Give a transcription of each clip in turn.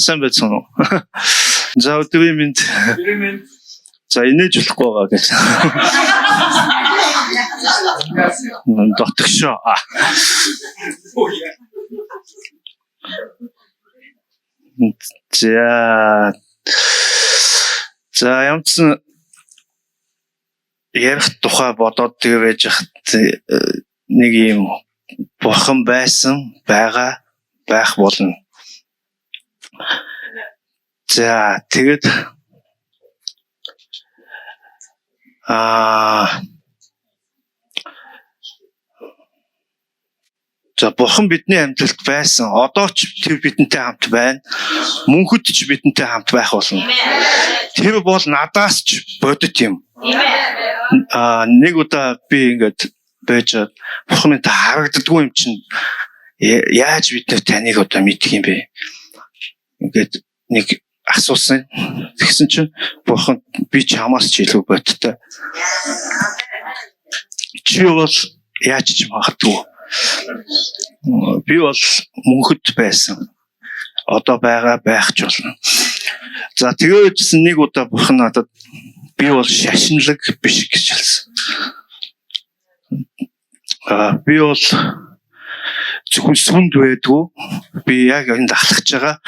сайн байсан уу? За өдрийн мэнд. За инээж болохгүй байгаа гэж. Дотгошоо. За ямцсан ярих тухай бодоод тэгээ байж хат нэг юм бурхан байсан байгаа байх болно. За тэгээд за бурхан бидний амьдралд байсан. Одоо ч тэр бидэнтэй хамт байна. Мөнхөд ч бидэнтэй хамт байх болно. Тэр бол надаас ч бодит юм. Нэг удаа би ингээд байж бурхан минь харагддаггүй юм чинь яаж бид нэр таныг одоо мэдх юм бэ? Ингээд нэг асуусан. Тэгсэн чинь бурхан би чамаас ч илүү бодиттой. Чи бол яаж ч магадгүй. Би бол мөнхөд байсан. Одоо байх ч болно. За тэгээдсэн нэг удаа бурхан надад би бол шашинлаг биш гэж хэлсэн. Би бол зөвхөн сүнд байдгүй. Би яг энд алхаж байгаа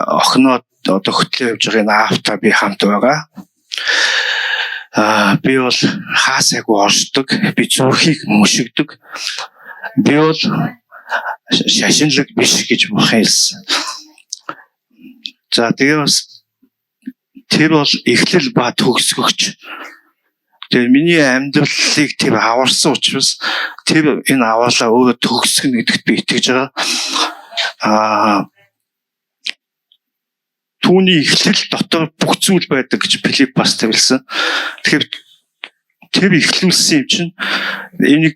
охиноо одоо хөтлөө явж байгаа наавтаа би хамт байгаа. Би бол хаасайгүй оршдог. Би зүрхийг мөшигдөг. Би бол шашинлаг биш гэж хэлсэн. За тэгээ бас тэр бол эхлэл ба төгсгөгч. Тэр миний амьдралыг тэр аварсан учраас тэр энэ аваалаа өөрөө төгсгөн гэдэгт би итгэж байгаа. Түүний эхлэл дотор бүх зүйл байдаг гэж Филипп бас тавилсан. Тэгэхээр тэр эхлүүлсэн юм чинь энэ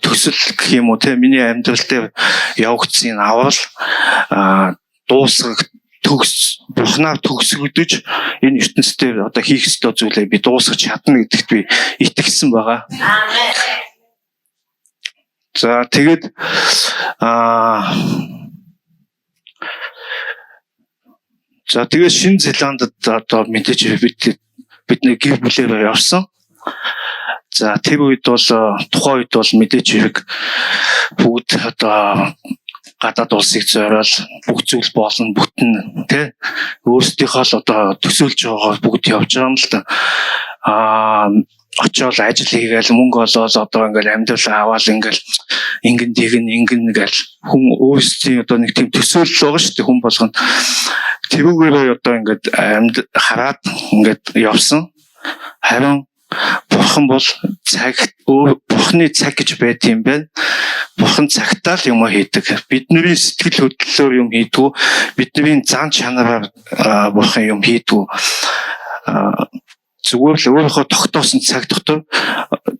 төсөл гэх юм уу те миний амьдрал дээр явагдсан энэ аваал дуусгах бурхнаар төгсгөдөж энэ ертөнцийн одоо хийх ёстой зүйлээ би дуусгах чадна гэдэгт би итгэсэн байгаа. За тэгээд Шинэ Зеландд одоо мэдээж бидний гэр бүлээр явсан. За тэр үед бол тухайн үед бол мэдээж хэрэг бүгд одоо гадаад улсыг зориул бүх зүйл болно бүтэн тий өөрсдийнхөө л одоо төсөөлж байгаагаар бүгд явж байгаа юм л да. Очоод ажил хийгээл мөнгө олоод одоо ингээл амьдрал аваад ингээл ингэн гээл хүн өөрсдийн одоо нэг тийм төсөөлөл байгаа шүү дээ хүн болгонд. Тэрүүгээрээ одоо ингээд хараад ингээд явсан. Харин бурхан бол бурханы цаг гэж байт юм байна. Бурхан цагтаа л юм хийдэг. Бидний сэтгэл хөдлөлөөр юм хийдгүү. Бидний зан чанараар бурхан юм хийдгүү. Зүгээр л өөрийнхөө тогтоосон цаг дотор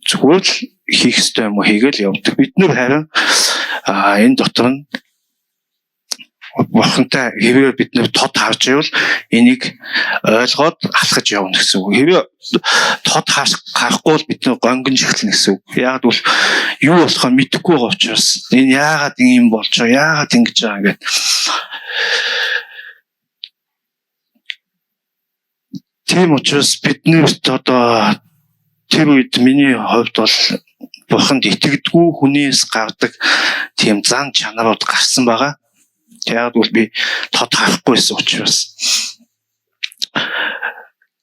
зүгээр л хийх ёстой юм хийгээл явдаг. Бид нэр харин энэ дотор нь бурхантай хэвээр бид нэр тод харж байвал энийг ойлгоод алхаж явна гэсэн үг. Хэвээр тод харахгүй бол бид нэр гонгон шихлэн гэсэн үг. Яг бол юу болохоо мэдэхгүй байгаа учраас энэ яагаад юм болж байгаа, яагаад ингэж байгаа гэдэг. Тийм учраас бид нэрт одоо тэр үед миний хувьд бол бурханд итгэдэггүй хүнээс гардаг тийм зан чанарууд гарсан байгаа. Яг бол би тод харахгүйсэн учраас.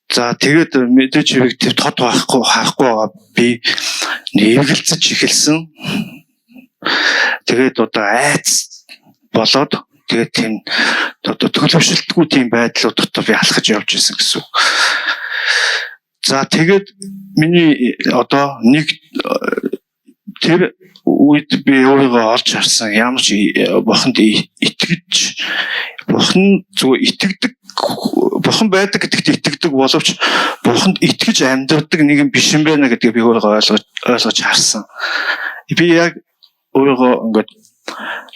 За тэгээд мэдээж хэрэг тэр тод харахгүй байгаа би нэвгэлцэж эхэлсэн. Тэгээд одоо айц болоод тэгээд тийм одоо төлөвшөлтгүй тийм байдлууд дотор би алхаж явж исэн гэсэн үг. За тэгээд миний одоо нэг тэр үед би өөрийгөө олж харсан ямар ч бурханд итгэж бурхан зүгээр итгэдэг бурхан байдаг гэдэгт итгэдэг боловч бурханд итгэж амьдардаг нэг юм биш юм байна гэдгийг би өөрийгөө ойлгож харсан. Би яг өөрийгөө ингээд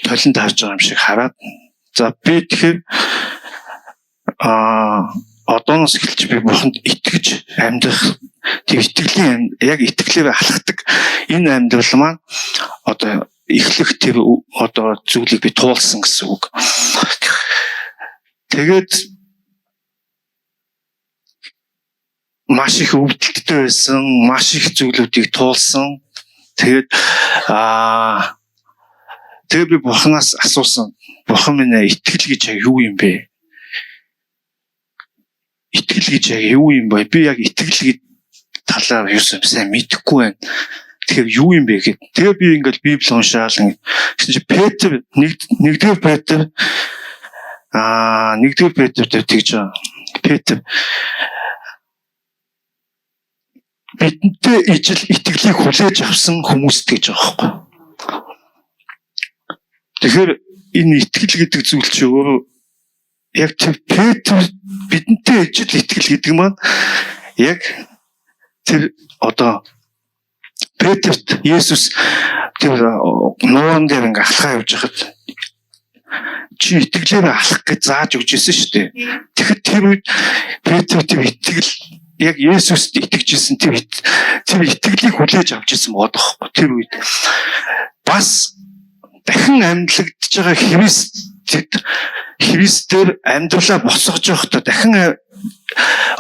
толинд харж байгаа юм шиг хараад за би тэгэхээр одооноос эхэлж би бурханд итгэж амьдрах тийм итгэлийн яг итгэлээр алхдаг энэ амьдрал маань одоо эхлэх тэр одоо зүйлийг би туулсан гэсэн үг. тэгээд маш их өвдөлттэй байсан, маш их зүйлүүдийг туулсан. Тэгээд тэгээд би Бурханаас асуусан. Бурхан минь итгэл гэж юу юм бэ? Итгэл гэж юу юм бэ? Би яг итгэл талаар юу юм сайн мэдэхгүй байна. Тэгэхээр юу юм бэ гэхэд тэгээ би ингээл Библи уншаал гэсэн чи Петр нэгдүгээр Петр дээр тэгж байгаа. Петр бидэнтэй ижил итгэлийг хүлээж авсан хүмүүс гэж байгаа байхгүй. Тэгэхээр энэ итгэл гэдэг зүйл чи өөрөө яг тэр Петр бидэнтэй ижил итгэл гэдэг маань яг тэр одоо Петрт Есүс тэр нуурын дээр ингээ алхаа явж хахад чи итгэлээр алах гэж зааж өгч ирсэн шүү дээ. Тэгэхээр тэр үед Петр тэр итгэл яг Есүст итгэжсэн тэр итгэлийг хүлээж авч ирсэн боодохгүй. Тэр үед бас дахин амьдлагдж байгаа Христээр амьдралаа босгож явахдаа дахин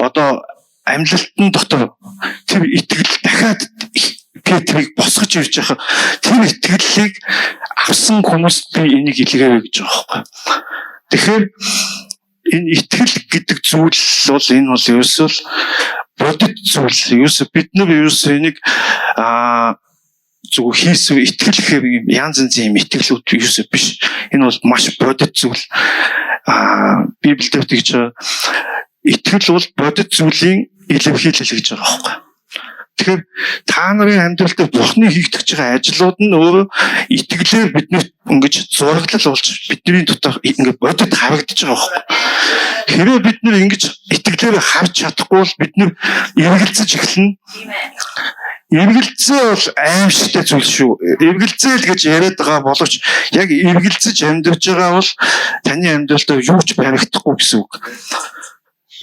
одоо амьлалтын дотор тэр итгэл дахиад Петрийг босгож ирж байгаа. Тэр итгэлийг авсан хүмүүст би энийг илгээвэ гэж байгаа байхгүй. Тэгэхээр энэ итгэл гэдэг зүйл бол энэ бол ерөөсөө бодит зүйл. Ерөөсөө бид нар ерөөсөө энийг зөв хийсэн итгэл гэхээр юм янз янзын юм итгэлүүд ерөөсөө биш. Энэ бол маш бодит зүйл. Библиэд тэгж итгэл бол бодит зүйлийн илэрхийлэл гэж байгаа байхгүй. Тэгэхээр та нарын амьдралд Бурхны хийгдэж байгаа ажлууд нь өөрөө итгэлээр биднэрт ингэж зураглал болж бидний дотор ингэ бодит харагдаж байгаа байхгүй. Хэрвээ бид нэр ингэж итгэлээр харж чадахгүй бол бид нэр эргэлзэж эхэлнэ. Эргэлзээ бол аимшигтай зүйл шүү. Эргэлзээл гэж яриад байгаа боловч яг эргэлзэж амьдарч байгаа бол таны амьдралд юу ч баригдахгүй гэсэн үг.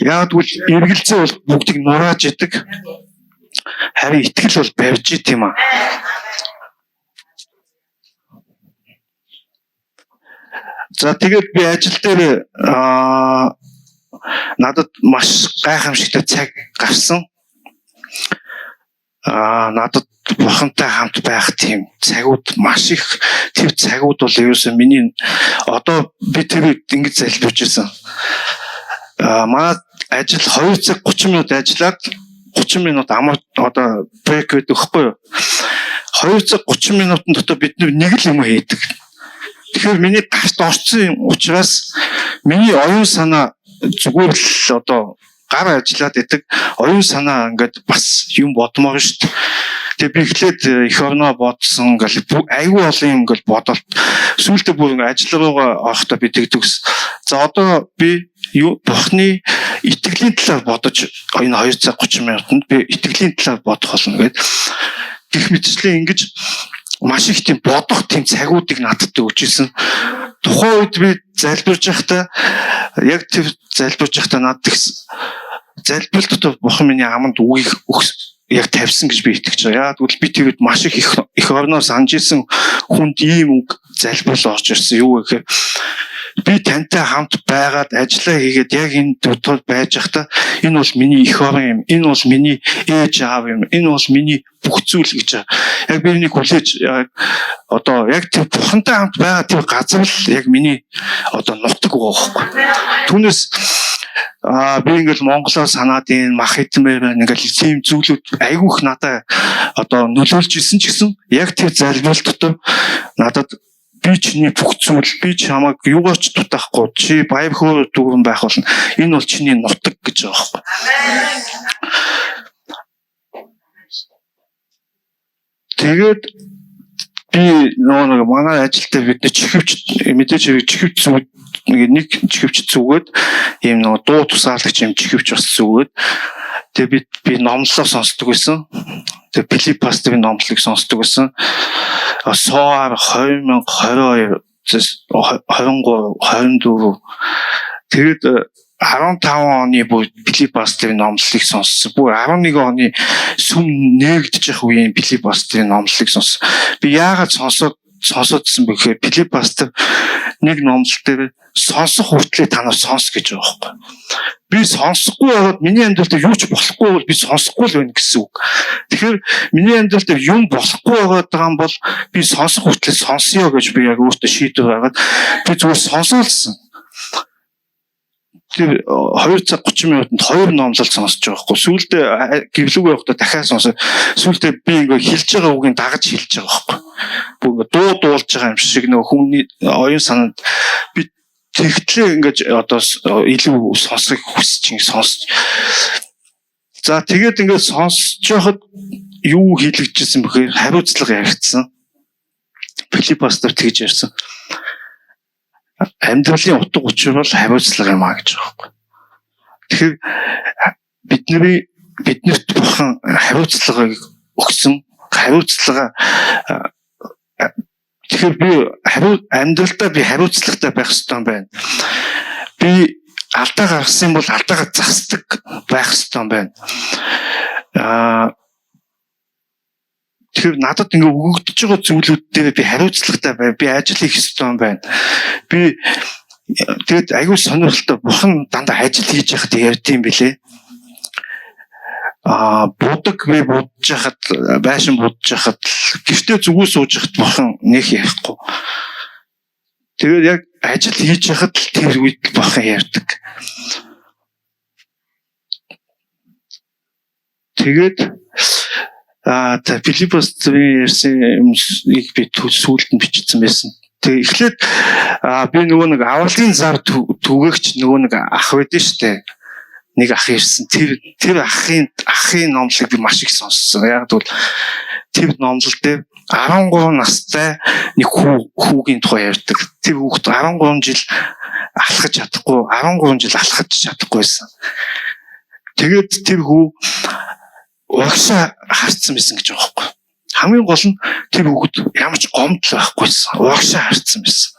Яг бол эргэлзээ бол бүгдийг нурааж идэг. Харин итгэл бол барьж ит юм аа. За тэгээд би ажил дээр надад маш гайхамшигтай цаг гарсан. Надад Бурхантай хамт байх тийм цагууд маш их. Тэр цагууд бол ерөөсөө миний одоо би тэр ингэж залбирч байсан. Манай ажил 2 цаг 30 минут ажиллаад 30 минут амар одоо брейк гэдэг хэвгүй юу? 2 цаг 30 минутын дотор бид нэг л юм хийдэг. Тэгэхээр миний гарт орсон учраас миний оюун санаа зүгээр л одоо гар ажиллаад идэг. Оюун санаа ингээд бас юм бодмоор шүү дээ. Тэгээ би эхлээд их орноо бодсон ингээл айгүй олон юм ингээл бодолт. Сүүлдээ бүр ингээд ажил руугаа орохдоо би тэгдэгс. За одоо би Бурхны итгэлийн талаар бодож энэ 2 цаг 30 минутанд би итгэлийн талаар бодох болно гэдэг. Гэх мэтчлэн ингэж маш их тийм бодох тийм цагуудыг надад өгчээсэн. Тухайн үед би залбирж байхдаа яг тэр залбирж байхдаа надад тэгсэн. Залбирал дотор Бурхан миний аманд үгийг яг тавьсан гэж би итгэж байгаа. Яг тэгвэл би тэр үед маш их орноо санаж исэн хүнд ийм үг залбирал орж ирсэн. Юу гэхээр би тантай хамт байгаад ажиллаа хийгээд яг энэ дотор байж байхдаа энэ бол миний их орон юм. Энэ бол миний ээж аав юм. Энэ бол миний бүх зүйл гэж. Яг би энийг хүлээж одоо яг тэр Бурхантай хамт байгаа тэр газар л яг миний одоо нутаг байхгүй. Түүнээс би ингээл Монголоор санаад ийн мах идмээр ингээл тийм зүйлүүд айгүйх надад одоо нөлөөлж исэн ч гэсэн яг тэр залбирал дотор надад би чиний бүх зүйл би чамайг юугаар ч дутахгүй чи баяр хөөр дүүрэн байх болно. Энэ бол чиний нутаг гэж байгаа байхгүй. Тэгээд би нөгөө манай ажилдаа бид чихвч мэдээж чихвч зүг нэг чихвч зүгээд ийм нөгөө дуу тусаалагч юм чихвч бас зүгээд тэгээд би номлолоо сонсдог байсан. Тэгээд Филипп пастрын номлолыг сонсдог байсан. Соор 2022 23 тэгээд 15 оны бүр Филипп пастрын номлолыг сонссон. Бүр 11 оны сүм нээгдэж явах үеийн Филипп пастрын номлолыг сонссон. Би яагаад сонсоодсэн бэ гэхээр Филипп пастр нэг номлол дээр сонсох хүртлээр та нар сонс гэж байгаа байхгүй. Би сонсохгүй байгаад миний амьдралд юу ч болохгүй бол би сонсохгүй л байна гэсэн үг. Тэгэхээр миний амьдралд юм болохгүй байгаа юм бол би сонсох хүртлээр сонсё гэж би яг өөртөө шийдвэр гаргаад би зүгээр сонсоолсон. Тэр 2 цаг 30 минутанд 2 номлол сонсож байгаа байхгүй. Сүүлдээ гэвлүүг явахдаа дахиад сонсоо. Сүүлдээ би ингээ хэлж байгаа үгийг дагаж хэлж байгаа байхгүй. Бүр ингээ дуулж байгаа юм шиг нөгөө хүний оюун санаанд би тэгтлээ ингэж одоо илүү сонсохыг хүсэж сонсож. За тэгээд ингээд сонсож байхад юу хийлэгжсэн бэхээр хариуцлага яригдсан. Филипп пастор тэгж ярьсан. Амьдралын утга учир бол хариуцлага юм а гэж байгаа юм. Тэгэхээр биднэрт бурхан хариуцлагыг өгсөн. Хариуцлага тэгэхээр би амьдралдаа би хариуцлагатай байх ёстой юм байна. Би алдаа гаргасан бол алдаагаа засдаг байх ёстой юм байна. Тэгэхээр надад ингээ өгөгдөж байгаа зүйлүүд дээр би хариуцлагатай бай. Би ажил хийх ёстой юм байна. Би тэгээд аюул сонирхолтой бурхан дандаа ажил хийж яхад ярьдсан билээ. Будаг би будж яхад байшин будж яхад гэртээ зүгөө сууж яхад бурхан нэх ярихгүй. Тэгээд яг ажил хийж яхад тэр үед бурхан ярьдаг. Тэгээд Филиппос ярьсан юмыг би сүүлд нь бичсэн байсан. Тэгээ эхлээд би нөгөө нэг авралын зар түгээгч нөгөө нэг ах байдсан шүү дээ. Нэг ах ирсэн. Тэр ахын номлыг би маш их сонссон. Яг тэгвэл тэр номлол дээр 13 настай нэг хүүгийн тухай ярьдаг. Тэр хүүхэд 13 жил алхаж чадахгүй, 13 жил алхаж чадахгүйсэн. Тэгээд тэр хүү урагшаа харцсан байсан гэж байгаа байхгүй. Хамгийн гол нь тэр хүүхэд ямар ч гомдол байхгүйсэн. Урагшаа харцсан байсан.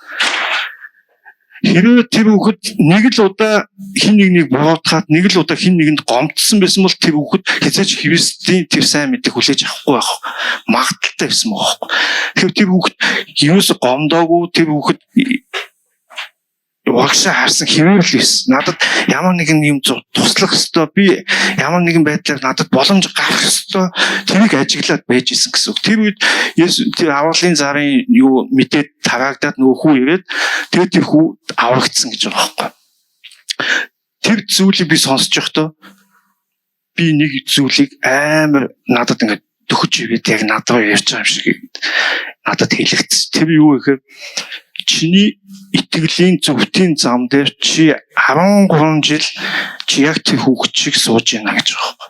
Хэрвээ тэр хүүхэд нэг л удаа хин нэгнийг буруутгаад нэг л удаа хин нэгэнд гомдсон байсан бол тэр хүүхэд хязгаарч Христийн тэр сайн мэдээг хүлээж авахгүй байх. Магадaltaй байсан байгаа байхгүй. Тэгэхээр тэр хүүхэд юус гомдоогүй тэр хүүхэд урагшаа харсан хэвээр л байсан. Надад ямар нэгэн юм туслах ёстой. Би ямар нэгэн байдлаар надад боломж гарах ёстой. Тэрийг ажиглаад байж исэн гэсэн үг. Тэр үед Есүс тэр авралын зарын юу мэдээд тараагдаад нөгөө хүү ирээд тэгээд тэр хүү аврагдсан гэж байгаа байхгүй. Тэр зүйлийг би сонсож байхдаа би нэг зүйлийг амар надад ингээд төхөж ивэд яг надад ярьж байгаа юм шиг надад хэлэгдсэн. Тэр юу гэхээр чиний итгэлийн зөвхтийн зам дээр чи 13 жил чи яг тэр хүүхэд шиг сууж байна гэж байгаа.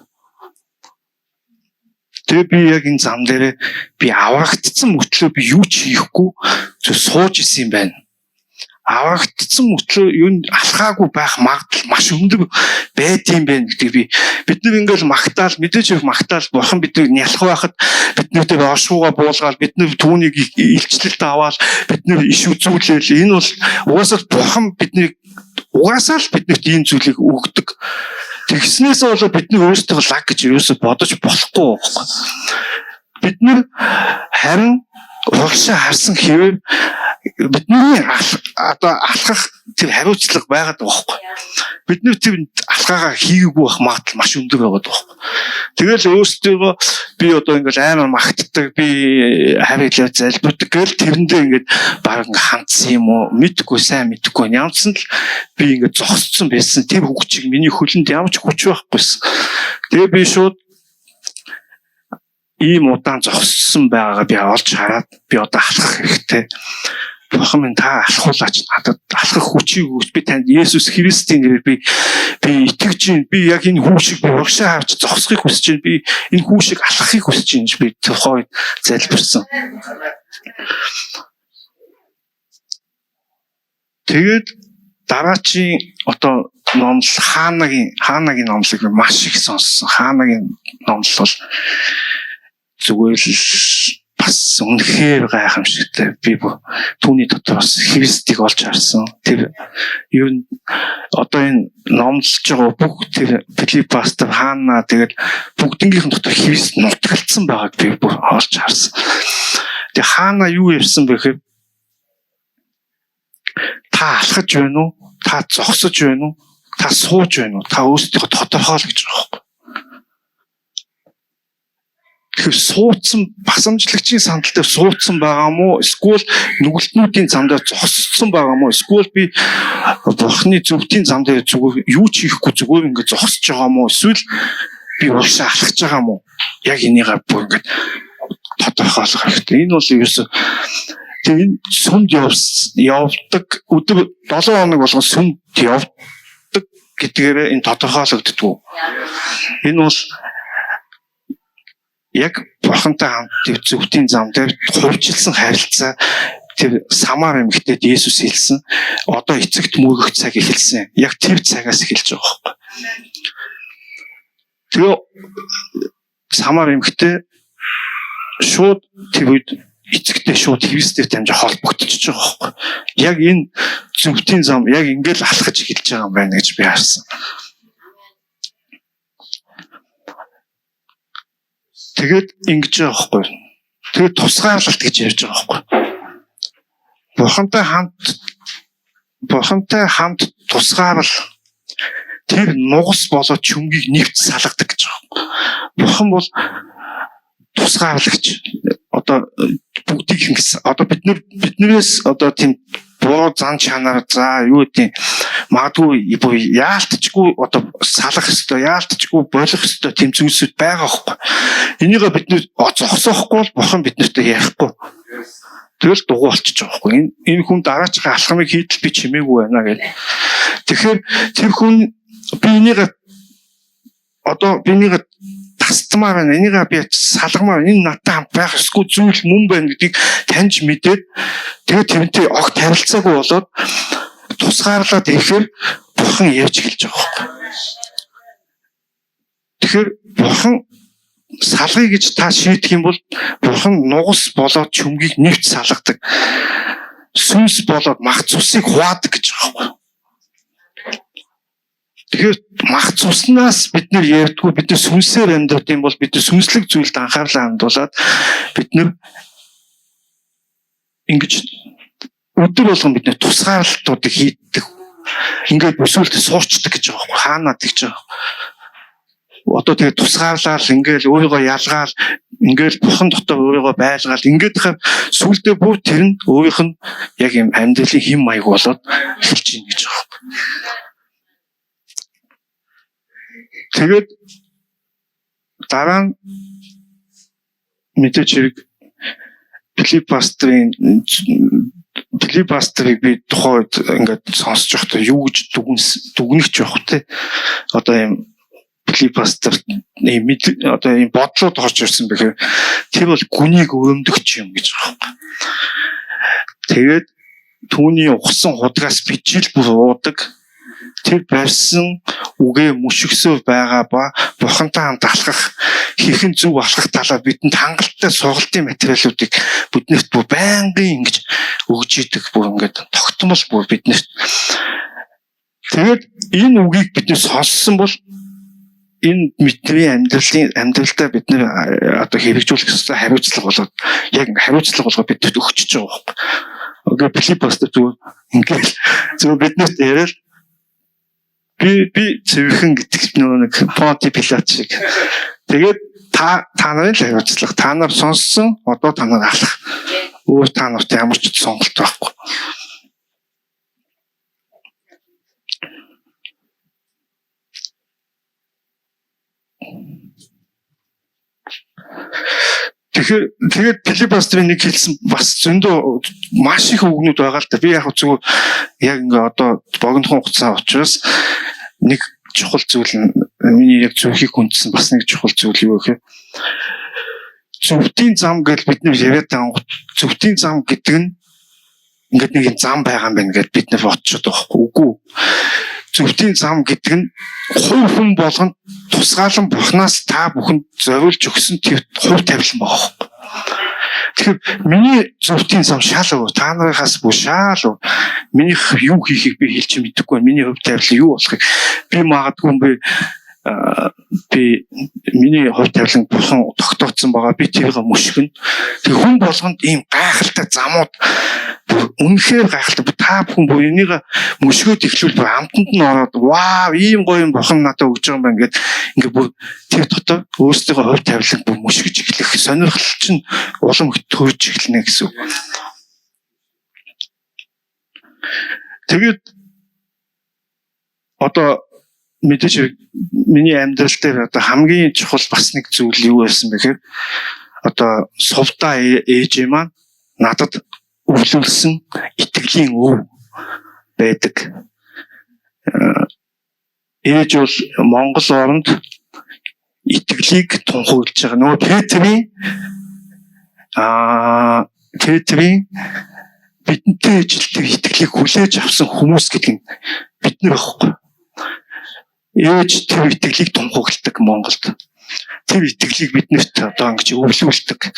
Тэгээ би яг энэ зам дээр би аврагдсан мөртлөө би юу ч хийхгүй зөв сууж исэн юм байна. Аврагдсан мөртлөө юу алхаагүй байх магадлал маш өндөр байдсан байх гэдэг бид нар ингээл магтаал мэдээж магтаал бурхан биднийг нялх байхад биднээдээ ошууга буулгаад бид нар түүнийг илчлэлт аваад бид нар иш үзүүлээл энэ бол угаасаа бурхан биднийг угаасаа л биднэрт ийм зүйлийг өгдөг. Тэгснээс болоо бид нар өөрсдөө лаг гэж юусоо бодож болохгүй байхгүй. Бид нар харин урагшаа харсан хэвээр бидний одоо алхах тэр хариуцлага байгаад байгаа байхгүй. Бид нэр тэр алхаагаа хийгээгүй байх магадлал маш өндөр байгаад байгаа. Тэгэл өөрсдөө би одоо ингээл амар магтдаг, би харилаа залбирдаг гэл тэрэндээ ингээд баг хандсан юм уу? Мэдгүй сайн мэдгүй. Ямцсан л би ингээд зогсцсон байсан. Тэр хөвчийг миний хөлөнд ямар ч хүч байхгүйсэн. Тэгээ би шууд ийм удаан зогссон байгаагаа би олж хараад би одоо алхах хэрэгтэй. Бурхан минь та алхуулаач надад алхах хүчийг өгч би танд Есүс Христийн нэрээр би итгэж байна. Би яг энэ хүүшиг би урагшаа авч зогсохыг хүсэж байна. Би энэ хүүшиг алхахыг хүсэж байна. Би тухайд залбирсан. Тэгээд дараачийн одоо номлол хаанагийн номлыг маш их сонссон. Хаанагийн номлол бол зүгээр л бас үнэхээр гайхамшигтай. Би түүний дотроос Христийг олж харсан. Тэр юу одоо энэ номлож байгаа бүх тэр Филипп пастор хаана тэгээд бүгднгийнхэн дотор Христ нутгалцсан байгааг би олж харсан. Тэгээ хаана юу ярьсан бэ гэхээр та алхаж байна уу? Та зогсож байна уу? Та сууж байна уу? Та өөрсдөө тодорхойл гэж байгаа байхгүй. Тэгэхээр суудсан басамжлагчийн сандал дээр суудсан байгаа мó? Эсвэл нүгэлтнүүдийн зам дээр зогссон байгаа мó? Эсвэл би бурхны зөвхтийн зам дээр зүгээр юу ч хийхгүй зүгээр ингээд зогсож байгаа мó? Эсвэл би уушаа алхаж байгаа мó? Яг энийгээ бүр ингээд тодорхойлох хэрэгтэй. Энэ бол ерөөсөө энэ сүмд явдаг өдөр 7 хоног болгон сүмд явдаг гэдгээр энэ тодорхойлогддог. Энэ бол яг бурхантай хамт зөвхтийн зам дээр хувьчилсан харилцаа тэр самар эмэгтэйд Есүс хэлсэн. Одоо эцэгт мөргөх цаг эхэлсэн. Яг тэр цагаас эхэлж байгаа байхгүй. Тэгээ самар эмэгтэй шууд тэр үед эцэгтэй шууд Христээр дамжиж холбогдчихж байгаа байхгүй. Яг энэ зөвхтийн зам яг ингээл алхаж эхэлж байгаа юм байна гэж би харсан. Тэгээд ингэж байгаа байхгүй. Тэгээд тусгаарлалт гэж ярьж байгаа байхгүй. Бурхантай хамт тусгаарл тэр нугас болоод чүмгийг нэвт салгадаг гэж байгаа. Бурхан бол тусгаарлагч. Одоо бүгдийг ингэж одоо биднээс одоо тийм буруу зан чанар за юу гэдэг магадгүй яалтчгүй одоо салах ёстой яалтчгүй болох ёстой тийм зүйлсүүд байгаа байхгүй. Энийг бид нэр зогсоохгүй бол бурхан биднэртэй ярихгүй. Тэгэл дугуй болчихж байгаа байхгүй. Энэ хүн дараачихаа алхамыг хийдэл би чимээгүй байна гэдэг. Тэгэхээр тэр хүн би энийг тастмаар байна. Энийг би салгамаар энэ надтай хамт байх ёсгүй зүйл мөн байна гэдгийг таньж мэдээд тэгээд тэрнтэй огт харилцаагүй болоод тусгаарлаад ирэхээр бурхан ярьж эхэлж байгаа байхгүй. Тэгэхээр бурхан салгая гэж та шийдэх юм бол бурхан нугас болоод чүмгийг нэвт салгадаг. Сүнс болоод мах цусыг хуваадаг гэж байгаа байхгүй. Тэгэхээр мах цуснаас бид нэр ярьдгүй бид нэр сүнсээр амьдрах юм бол бид сүнслэг зүйлд анхаарлаа хандуулад бид нэр ингэж өдөр болгон бид нэр тусгаарлалтуудыг хийдэг. Ингээд бүсүүлд суучдаг гэж байгаа байхгүй. Хаанаад гэж байгаа. Одоо тэгээ тусгаарлал ингээл өөрийгөө ялгаал ингээл бурхан дотор өөрийгөө байлгаал ингээд хаа сүулдэ бүр тэр нь өөрийнх нь яг юм амьдралын хэм маяг болоод эхэлж ийн гэж байгаа. Тэгээд дараа нь мэдээж хэрэг Филипп пастрыг би тухайд ингээд сонсож байхдаа юу гэж дүгнэж явах те одоо юм Филипп пастр одоо юм бодлоод орж ирсэн бэхээр тэр бол гүнийг өмдөгч юм гэж байгаа. Тэгээд түүний ухсан худгаас бичил бүр уудаг. Тэр барьсан үгээ мөшгсөв байгаа ба бурхантай хамт алхах хэрхэн зөв алхах талаар бидэнд хангалттай сургалтын материалуудыг биднэрт бүр байнгын ингэж өгж идэг бүр ингээд тогтмол бүр биднэрт. Тэгээд энэ үгийг бид нэ сонссон бол энэ бидний амьдралдаа бид нэ одоо хэрэгжүүлэх ёстой хариуцлага болоод яг хариуцлага болгоод бидэд өгчөж байгаа юм. Одоо Филипп пастор зүгээр ингээд зөв биднэрт яриад би зөвхөн гэдэг нэг Понти Пилат шиг. Тэгээд та нарын л хариуцлага. Та нар сонссон, одоо та нар алах. Өөр та нарт ямар ч сонголт байхгүй. Тэгээд Филипп пастрын нэг хэлсэн бас зөндөө маш их үгнүүд байгаа л да. Би яг зүгээр яг ингээ одоо богинохон хугацаа учраас нэг чухал зүйл миний яг зөвхийг хүндсэн бас нэг чухал зүйл юу гэхээр зөвхтийн зам гэж бид нэр яриад байгаа. Зөвхтийн зам гэдэг нь ингээд нэг юм зам байгаа юм байна гэд бид нэр бодчиход байгаа байхгүй үгүй. Зөвхтийн зам гэдэг нь хувь хүн болгонд тусгаалan бурхнаас та бүхэнд зориулж өгсөн тэр хувь тавилан байгаа байхгүй. Тэгэхээр миний зөвхтийн зам шал өөр. Та нарынхаас бүр шал өөр. Миний юу хийхийг би хэлж мэдхгүй. Миний хувь тавилан юу болохыг би магадгүй би миний хувь тавилан бурхан тогтооцсон байгаа. Би тэрийг мөшгөн. Тэг хүн болгонд ийм гайхалтай замууд үнэхээр гайхалтай. Та бүхэн боо энийг мөшгөөд эхлүүл амтанд нь ороод вау ийм гоё юм бурхан надад өгж байгаа юм байна гэд ингээ бүр тэр дотор өөрсдөө хувь тавилан бүр мөшгөж эхлэх сонирхол чинь улам төвж эхэлнэ гэсэн. Тэгээд одоо мэдээж миний амьдрал дээр одоо хамгийн чухал бас нэг зүйл юу байсан бэ гэхээр одоо сувдаа ээж маань надад өвлүүлсэн итгэлийн өв байдаг. Ээж бол Монгол оронд итгэлийг тунхаглаж байгаа. Нөгөө Петрийн бидэнтэй ажилтдаг итгэлийг хүлээж авсан хүмүүс гэдэг нь бид нар байхгүй. Ээж тэр итгэлийг тунхагладаг Монголд. Тэр итгэлийг биднэрт одоо ингэж өвлүүлдэг.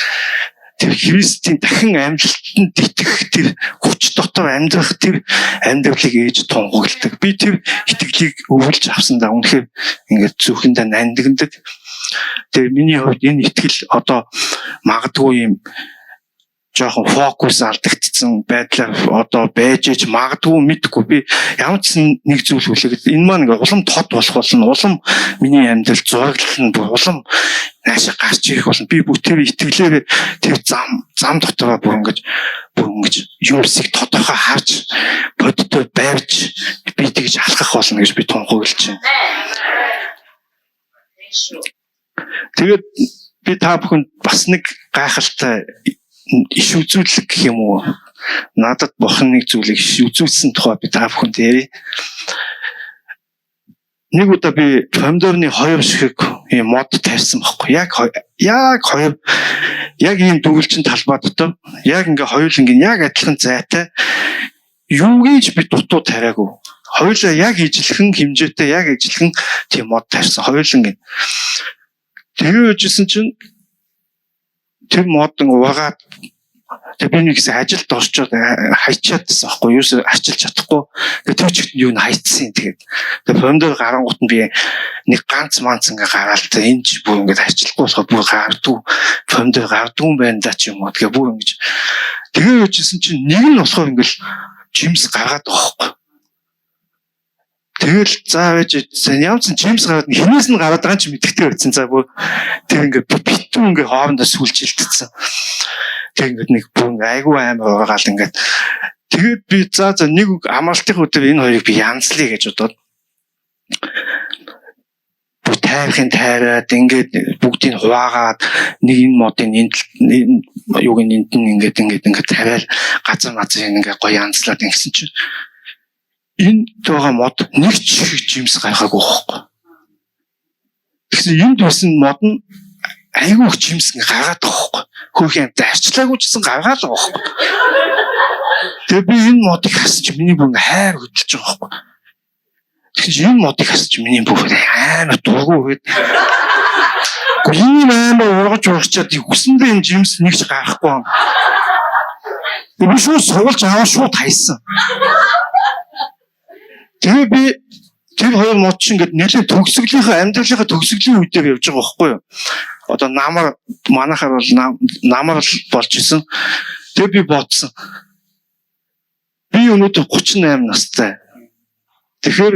Тэр Христийн дахин амьдлалтанд итгэх тэр хүч дотор амьдрах тэр амьдралыг ээж тунхагладаг. Би тэр итгэлийг өвлж авсандаа үнэхээр ингээд зүрхэндээ нандиндаг. Тэр миний хувьд энэ итгэл одоо магадгүй юм жоохон фокус алдагдсан байдлаар одоо байж ээж магадгүй мэдгүй би ямар ч нэг зүйл хүлээгээд энэ маань ингээ улам тод болох болно, улам миний амьдрал зураглал нь улам наашаа гарч ирэх болно. Би бүтээр итгэлээр тэр зам дотороо бүр ингэж юмсыг тодорхой харж бодтой байвч би тэгж алхах болно гэж би тунхаглаж байна. Тэгээд би та бүхэнд бас нэг гайхалтай иш үзүүлэг гэх юм уу? Надад бурхан нэг зүйлийг иш үзүүлсэн тухай би та бүхэнд ярив. Нэг удаа би помидорны хоёр шиг юм мод тавьсан байхгүй. Яг ийм дүгэлжин талбай дотор яг ингээ хоёулангийн яг адилхан зайтай юугийч би дутуу тариагүй. Хоёулаа яг ижилхэн хэмжээтэй яг ижилхэн тийм мод тавьсан хоёулангийн. Тэгээд чинь тэр модон угаад тэг би нэг ажилд орчоод хайчаадсан байхгүй юу арчилж чадахгүй. Тэр чигт юу н хайцсан тэгээд помидор гарангуут нь би нэг ганц манц ингээ гараал та энэ ч бүр ингээ арчилахгүй болохоор бүр гардгүй помидор гардгүй юм байна да ч юм уу тэгээ бүр ингэж тэгээд үжсэн чинь нэг нь болохоор ингээл жимс гаргаад байгаа байхгүй. Тэгэл заа байж ямар ч жимс гараад хинээс нь гараад байгаа ч мэдгэтэй байсан. За бүр тэр ингээ битүү ингээ хоорондоо сүлж илтсэн. Тэг ингээд нэг бүр айгүй амар угаал ингээд тэгээд би за нэг амралтын өдөр энэ хоёрыг би янзлая гэж бодоод бүр тайраад ингээд бүгдийг хуваагаад нэг энэ модын юуг энд ингээд тариал газар ингээд гоё янзлаад ингэсэн чинь энэ байгаа мод нэг ч жимс гаргаагүй байхгүй. Тэгсэн энд байсан мод нь айгүй их жимс гаргаад байгаа байхгүй. Хөөхийн зарчлаагүй ч гэсэн гаргаад байгаа байхгүй. Тэгээ би энэ модыг хасч миний бүр хайр хөдөлж байгаа байхгүй. Тэгэхээр энэ модыг хасч миний бүр амар дургу гээд гүн амар ургачаад үсэндээ энэ жимс нэгч гарахгүй. Би шууд суулж аваа шууд хайсан. Тэгээ би тэр хоёр мод чинь ингээд нэлээд төгсгөлийнхаа амьдралынхаа төгсгөлийн үедээ явж байгаа байхгүй юу? Одоо манайхаар бол намар болж исэн. Тэгээ би бодсон. Би өнөөдөр 38 настай. Тэгэхээр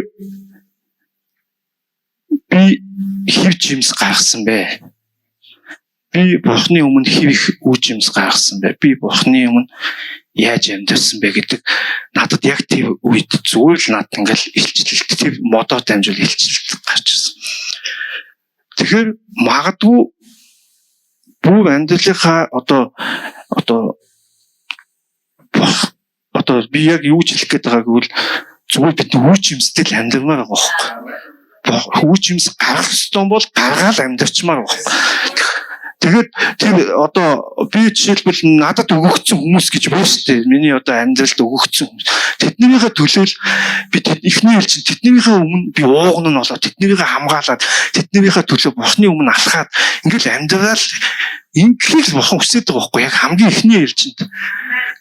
би хэв жимс гаргасан бэ? Би бурхны өмнө хэв их үе жимс гаргасан бэ? Би бурхны өмнө яаж амьдсан бэ гэдэг надад яг тэр үед зүгээр л надад ингээл илчлэлт тэр модоор дамжуул илчлэлт гарч ирсэн. Тэгэхээр магадгүй бүх амьдралынхаа одоо би яг юу ч хэлэх гээд байгааг бол зүгээр бид үүч юмстэй л амьдрмаар байгаа байхгүй. Үүч юмс гарах ёстой бол гаргаал амьдрчмаар байгаа. Тэгээд тэр одоо би жишээлбэл надад өгөгдсөн хүмүүс гэж байна шүү дээ. Миний одоо амьдралд өгөгдсөн хүмүүс. Тэднийхээ төлөөл би эхний ээлжин тэднийхээ өмнө би ууган нь болоод тэднийхээ хамгаалаад тэднийхээ төлөө бурхны өмнө алхаад ингээл амьдрал ингээл бурхан хүсэж байгаа байхгүй яг хамгийн эхний ээлжинд.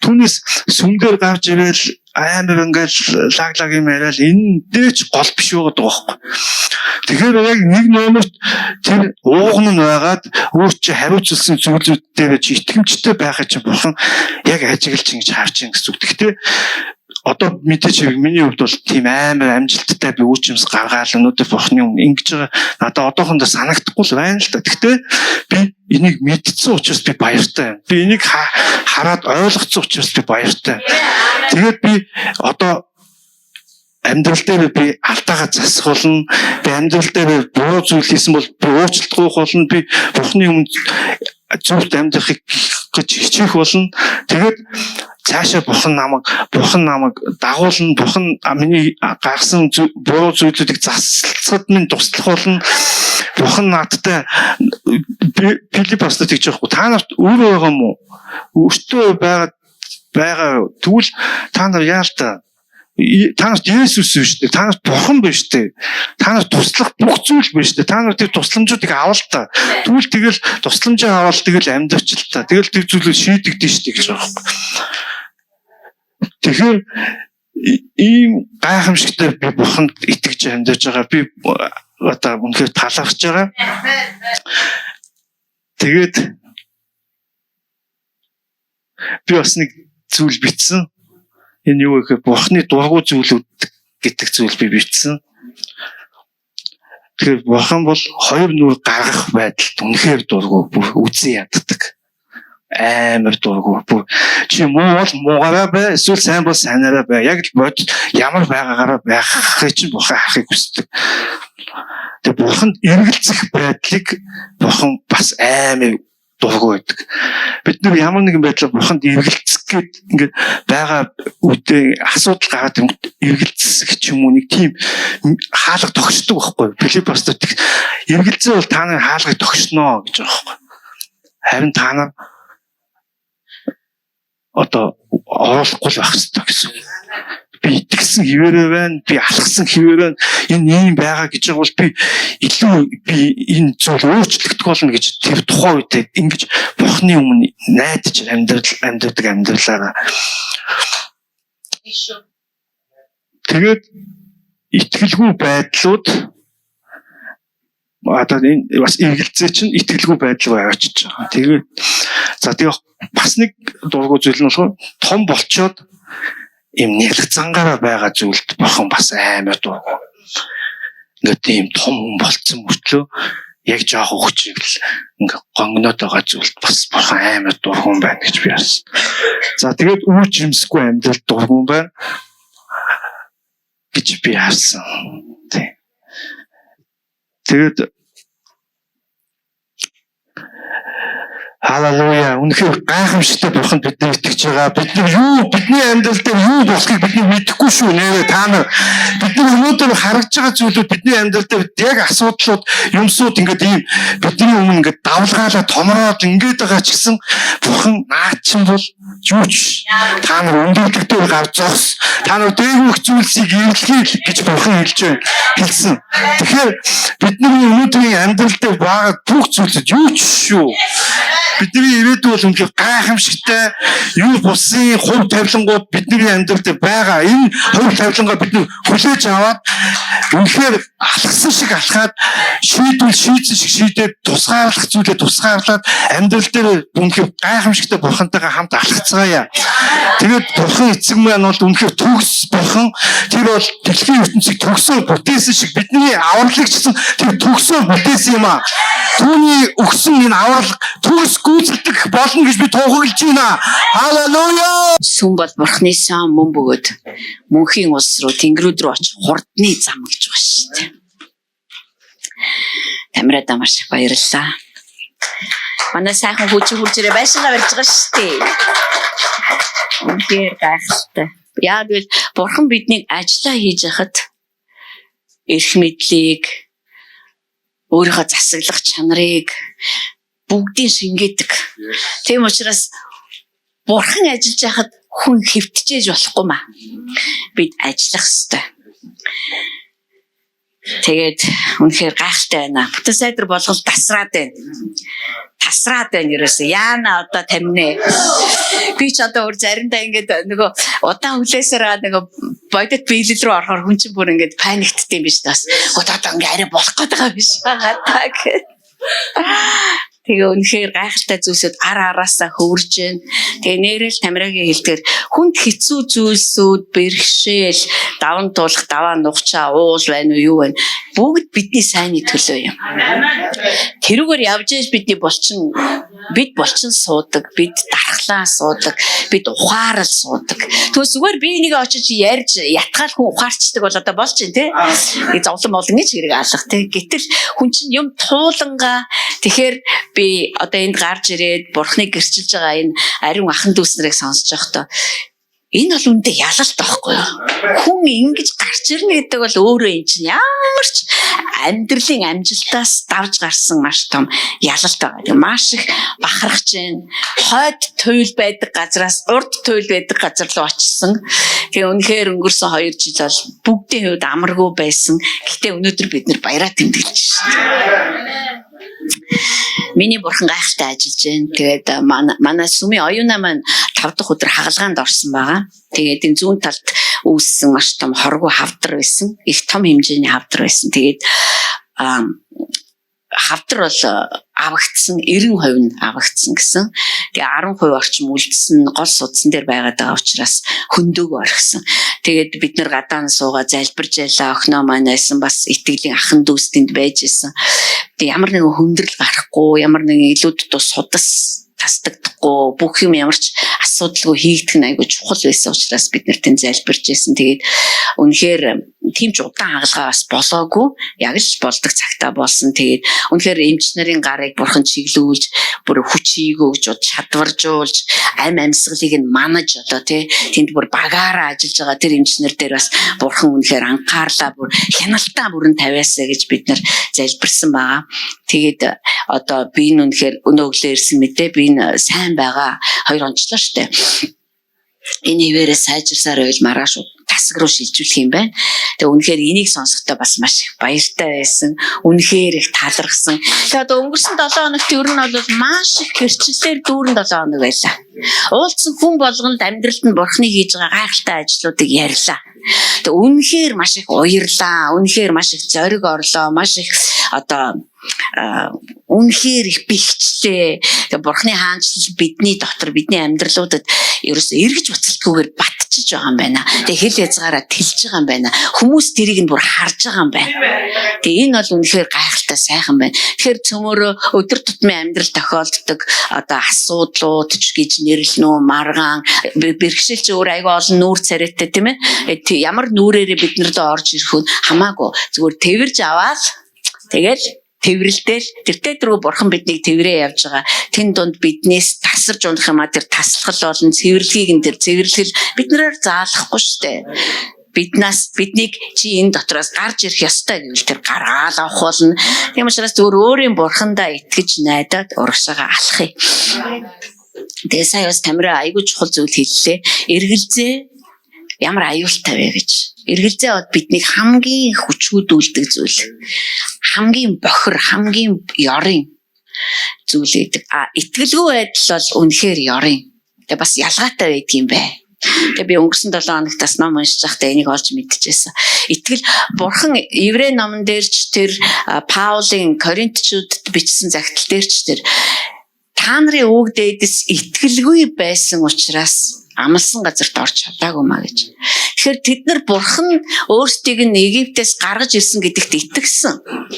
Түүнээс сүмдэр гарч ирээл амар ингээл лаглаг юм яриад энэ дээч гол биш байгаа байхгүй. Тэгэхээр яг нэг номерт тэр ууган нь байгаад өөр чи хариуцлсан зүйлүүдээр чи итгэмжтэй байхад чи бурхан яг ажиглаж ингэж харж ин гэсэн үг. Гэхдээ одоо мэдээч миний хувьд бол тийм амар амжилттай би үүчмс гаргаал өнөөдөр бурхны өмнө ингэж байгаа надад одоохондоо санагдахгүй л байна л да. Гэхдээ би энийг мэдсэн учраас би баяртай байна. Би энийг хараад ойлгоцсон учраас би баяртай. Тэгээд би одоо амьдрал дээр би алдаагаа засахулна. Би амьдрал дээр буруу зүйл хийсэн бол би уучлах болно. Би бурхны өмнө зөвхт амьдрахыг гэж хичээх болно. Тэгээд цаашаа бурхан намайг дагуулна. Бурхан миний гаргасан буруу зүйлүүдийг засалцахад минь туслах болно. Бурхан надтай Филипп бастад гэж яахгүй. Та нарт өөрөө байгаа юм уу? Өөртөө байгаа тэгвэл та нар яа л та нарт Есүс биш үү? Та нарт бурхан биш үү? Та нарт туслах бүх зүйл биш үү? Та нар тэр тусламжуудыг авал та. Тэгэл тусламжаа авал тэгэл амьдч л та. Тэгэл тэр зүйлүүд шийдэгдэн шүү дээ гэж байгаа юм. Тэгэхээр ийм гайхамшигтай би бурханд итгэж амьдарч байгаа. Би одоо үнэхээр талархж байгаа. Тэгээд би бас нэг зүйл бичсэн. Энэ юу гэхээр бурхны дургуй зүйлүүд гэдэг зүйл би бичсэн. Тэгэхээр бурхан бол хоёр нүр гаргах байдалд үнэхээр дургуй, бүр үзэн яддаг. Амар дургуй. Чи муу бол муугаараа бай, эсвэл сайн бол сайнаараа бай. Яг л бод ямар байгаагаараа байхыг чинь бурхан харахыг хүсдэг. Тэгээ бурханд эргэлзэх байдлыг бурхан бас амар дургуй байдаг. Бид нар ямар нэгэн байдлаар бурханд эргэлзэх гээд ингээд байгаа үедээ асуудал гараад эргэлзэх ч юм уу нэг тийм хаалга тогшдог байхгүй. Филипп бас эргэлзээ бол та нарын хаалгыг тогшно гэж байгаа байхгүй. Харин та нар одоо оруулахгүй л байх хэрэгтэй гэсэн. Би итгэсэн хിവэрэ байна, би алхсан хിവэрэ байна. Энэ ийм байгаа гэж байгаа бол би илүү энэ зүйл өөрчлөгдөх болно гэж тэр тухайн үед ингэж бурхны өмнө найдаж амьдрдаг амьдралаараа. Тэгээд итгэлгүй байдлууд одоо энэ бас эргэлзээ чинь итгэлгүй байдал руу авчиж байгаа. Тэгээд за тэгээ бас нэг дургуй зүйл нь болохоор том болчоод им нэлэг зангаараа байгаа зүйлд бурхан бас амар дургуй. Ингээд тийм том хүн болцсон мөртлөө яг жоох өгчил ингээд гонгноод байгаа зүйлд бас бурхан амар дургуй байна гэж би харсан. За тэгээд үүч юмсгүй амьдрал дургуй байна гэж би харсан. Тэгээд Халелуя. Үнэхээр гайхамшигтай бурхан биднийг итгэж байгаа. Бидний амьдрал дээр юу болохыг бид мэдэхгүй шүү нэрээ та нар. Бидний өнөөдөр харагдж байгаа зүйлүүд бидний амьдрал дээр яг асуудлууд, юмсууд ингээд ийм бидний өмнө ингээд давлгаалаа томроод ингээд байгаа ч гэсэн бурхан наачин бол юу ч та нар өндөрлөгдөөр гарч зогс. Та нар дээгүүх зүйлсийг эвлэхийг гэж бурхан хэлсэн. Тэгэхээр бидний өнөөдрийн амьдрал дээр байгаа бүх зүйлүүд юу ч шүү. Бидний ирээдүйн бол үнэхээр гайхамшигтай юу бусын хувь тавилангууд бидний амьдрал дээр байгаа. Энэ хувь тавилангаа бид хүлээж аваад үнэхээр алхсан шиг алхаад шийдсэн шиг шийдээд тусгаарлах зүйлээ тусгаарлаад амьдрал дээр үнэхээр гайхамшигтай бурхантайгаа хамт алхацгаая. Тэгээд бурхан эцэг маань бол үнэхээр төгс бурхан. Тэр бол дэлхийн ертөнцийг төгсөө бүтээсэн шиг бидний авралыг ч гэсэн тэр төгсөө бүтээсэн юм аа. Түүний өгсөн энэ аврал төгс гүйцэтгэх болно гэж би тунхаглаж байна. Халелуя! Сүм бол бурхны сан мөн бөгөөд мөнхийн улс руу тэнгэрүүд рүү очих хурдны зам гэж байна шүү дээ. Тамирада маш их баярлалаа. Манай сайхан хүчин хурцээрээ байшингаа барьж байгаа шүү дээ. Үнэхээр гайхалтай. Яг л бурхан биднийг ажиллаа хийж хахад эрх мэдлийг өөрийнхөө засаглах чанарыг бүгдийг шингээдэг. Тийм учраас бурхан ажиллаж байхад хүн хэвтчихэж болохгүй маа. Бид ажиллах ёстой. Тэгээд үнэхээр гайхалтай байна. Бүтэн сайдар болгол тасраад байна. Тасраад байна ерөөсөө. Яана одоо таминэ. Би ч одоо өөр заримдаа ингээд нөгөө удаан хүлээсээр нөгөө бодит биелэл рүү орохоор хүн чинь бүр ингээд паникттэй юм биш тас. Одоо ингээд арай болох гээд байгаа биш байгаа таа гэх. Тэгээ үнэхээр гайхалтай зүйлсүүд араасаа хөвөрж байна. Тэгээ нэрэл Тамирагийн хэлдгээр хүнд хэцүү зүйлсүүд бэрхшээл, даван туулах, даваа нухчаа, уул байна уу, юу байна. Бүгд бидний сайнны төлөө юм. Тэрүүгээр явж ийж бид булчин суудаг, бид дархлаа суудаг, бид ухаарал суудаг. Тэгвэл зүгээр би энийг очиж ярьж ятгаал хүн ухаарчдаг бол одоо болж байна тий. Зовлон болон гэж хэрэг алах тий. Гэтэл хүн чинь юм туулангаа тэгэхээр би одоо энд гарч ирээд бурхныг гэрчилж байгаа энэ ариун ахан дүүс нарыг сонсож байхдаа энэ бол үндэ ялалт байхгүй юу? Хүн ингэж гарч ирнэ гэдэг бол өөрөө энэ чинь ямар ч амьдралын амжилтаас давж гарсан маш том ялалт байгаа. Маш их бахархаж байна. Хойд туйл байдаг газраас урд туйл байдаг газар руу очсон. Тэгээ үнэхээр өнгөрсөн 2 жил бол бүгдийн хувьд амаргүй байсан. Гэхдээ өнөөдөр бид нэр баяраа тэмдэглэж байна. Миний бурхан гайхалтай ажиллаж байна. Тэгээд манай сүмийн оюуна маань 5 дахь өдөр хагалгаанд орсон байгаа. Тэгээд энэ зүүн талд үүссэн маш том хоргүй хавдар байсан. Их том хэмжээний хавдар байсан. Тэгээд хавдар бол авагдсан 90% нь авагдсан гэсэн. Тэгээ 10% орчим үлдсэн гол судсан дээр байгаад байгаа учраас хөндөөгөө орхисон. Тэгээд бид нар гадаа суугаа залбирж ялаа. Охиноо маань байсан бас итгэлийн ахан дүүстэнд байж исэн. Тэгээ ямар нэгэн хүндрэл гарахгүй, ямар нэгэн илүү дутуу судас тасдагдахгүй, бүх юм ямар ч асуудалгүй хийгдэх нь айгүй чухал байсан учраас бид нар тэнд залбирж исэн. Тэгээд үнэхээр тийм ч удаан хагалгаа бас болоогүй. Яг л болдог цагтаа болсон. Тэгээд үнэхээр эмч нарын гарыг бурхан чиглүүлж, бүр хүчийг өгж, чадваржуулж, амьсгалыг нь манаж одоо тэнд бүр багаараа ажиллаж байгаа тэр эмчнэр дээр бас бурхан үнэхээр анхаарлаа бүр хяналтаа бүрэн тавиасаа гэж бид нар залбирсан байгаа. Тэгээд одоо би үнэхээр өнөөгөө ирсэн мэдээ би сайн байгаа 2 онцлоо штэ. Энэ хിവэрээ сайжирсаар байл маргааш тасаг руу шилжүүлэх юм байна. Тэгээ үнэхээр энийг сонсохдоо бас маш их баяртай байсан. Үнэхээр их талархсан. Тэгээ одоо өнгөрсөн 7 хоногт ер нь бол маш их гэрчлэлээр дүүрэн 7 хоног байлаа. Уулзсан хүн болгонд амьдралд нь бурхны хийж байгаа гайхалтай ажлуудыг ярьлаа. Тэгээ үнэхээр маш их уярлаа. Үнэхээр маш их зориг орлоо. Маш их одоо үнэхээр их бэлтжлээ. Тэгээ бурхны хаанчлал бидний дотор бидний амьдралуудад ерөөсөө эргэж буцалтгүйгээр батчихж байгаа юм байна. Тэгээ хэл язгаараа тэлж байгаа юм байна. Хүмүүс тэрийг нь бүр харж байгаа юм байна. Тэгээ энэ бол үнэхээр гайхалтай сайхан байна. Тэгэхээр цөмөрөө өдөр тутмын амьдрал тохиолддог одоо асуудлууд ч гэж нэрлэнүү маргаан бэрхшээл чи өөр айгүй олон нүүр царайтай тийм ээ. Ямар нүрээрээ бид нарт орж ирэх нь хамаагүй. Зүгээр тэрж аваад тэгэл тэврэлтэл тэртээ дөрөв бурхан биднийг тэврээ явж байгаа. Тэн донд биднээс тасарч унах юм а тэр таслахал болон цэвэрлэгийг энэ тэр цэвэрлэл биднээр заалахгүй штэ. Биднийг чи энэ дотроос гарч ирэх ёстой гэвэл тэр гаргаал авах болно. Тийм учраас зүгээр өөрийн бурхандаа итгэж найдаад урагшаага алхахыг. Тэгээ сая бас Тамира айгүй чухал зүйл хэллээ. Эргэлзээ ямар аюултай вэ гэж. Эргэлзээ бод биднийг хамгийн хүчгүүдүүлдэг зүйл. Хамгийн бохир, хамгийн ёрын зүйл гэдэг. Итгэлгүй байдал бол үнэхээр ёрын. Тэгээ бас ялгаатай байдаг юм бэ. Тэгээ би өнгөрсөн 7 хоногт бас ном уншиж байхдаа энийг олж мэдчихсэн. Итгэл бурхан Еврей номон дээр ч тэр Паулын Коринтчуудад бичсэн загтал дээр ч тэр та нарын үг дээдэс итгэлгүй байсан учраас амлсан газарт орж чадаагүй маа гэж. Тэгэхээр тэд нар бурхан өөрсдийг нь Египтээс гаргаж ирсэн гэдэгт итгэсэн.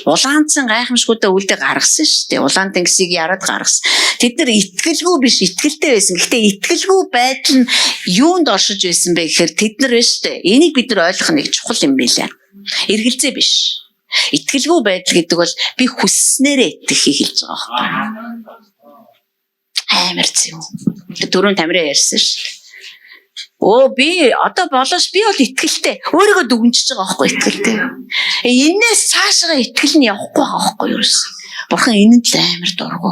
Улаанцсан гайхамшгуудаа үлдээ гаргасан шүү дээ. Улаан тэнгисийг яраад гаргасан. Тэд нар итгэлгүй биш, итгэлтэй байсан. Гэхдээ итгэлгүй байдал нь юунд оршиж байсан бэ гэхээр тэд нар биш дээ. Энийг бид нар ойлгох нэг чухал юм билээ. Эргэлзээ биш. Итгэлгүй байдал гэдэг бол би хүсснээрээ итгэхийг хэлж байгаа байхгүй. Амар зү. Дөрөв Тамира ярьсан шүү. Би одоо болоош би бол итгэлтэй. Өөрийгөө дүгнжиж байгаа байхгүй итгэлтэй. Энээс цаашгаа итгэл нь явахгүй байгаа байхгүй юу? Бурхан энэнд л амар дургу.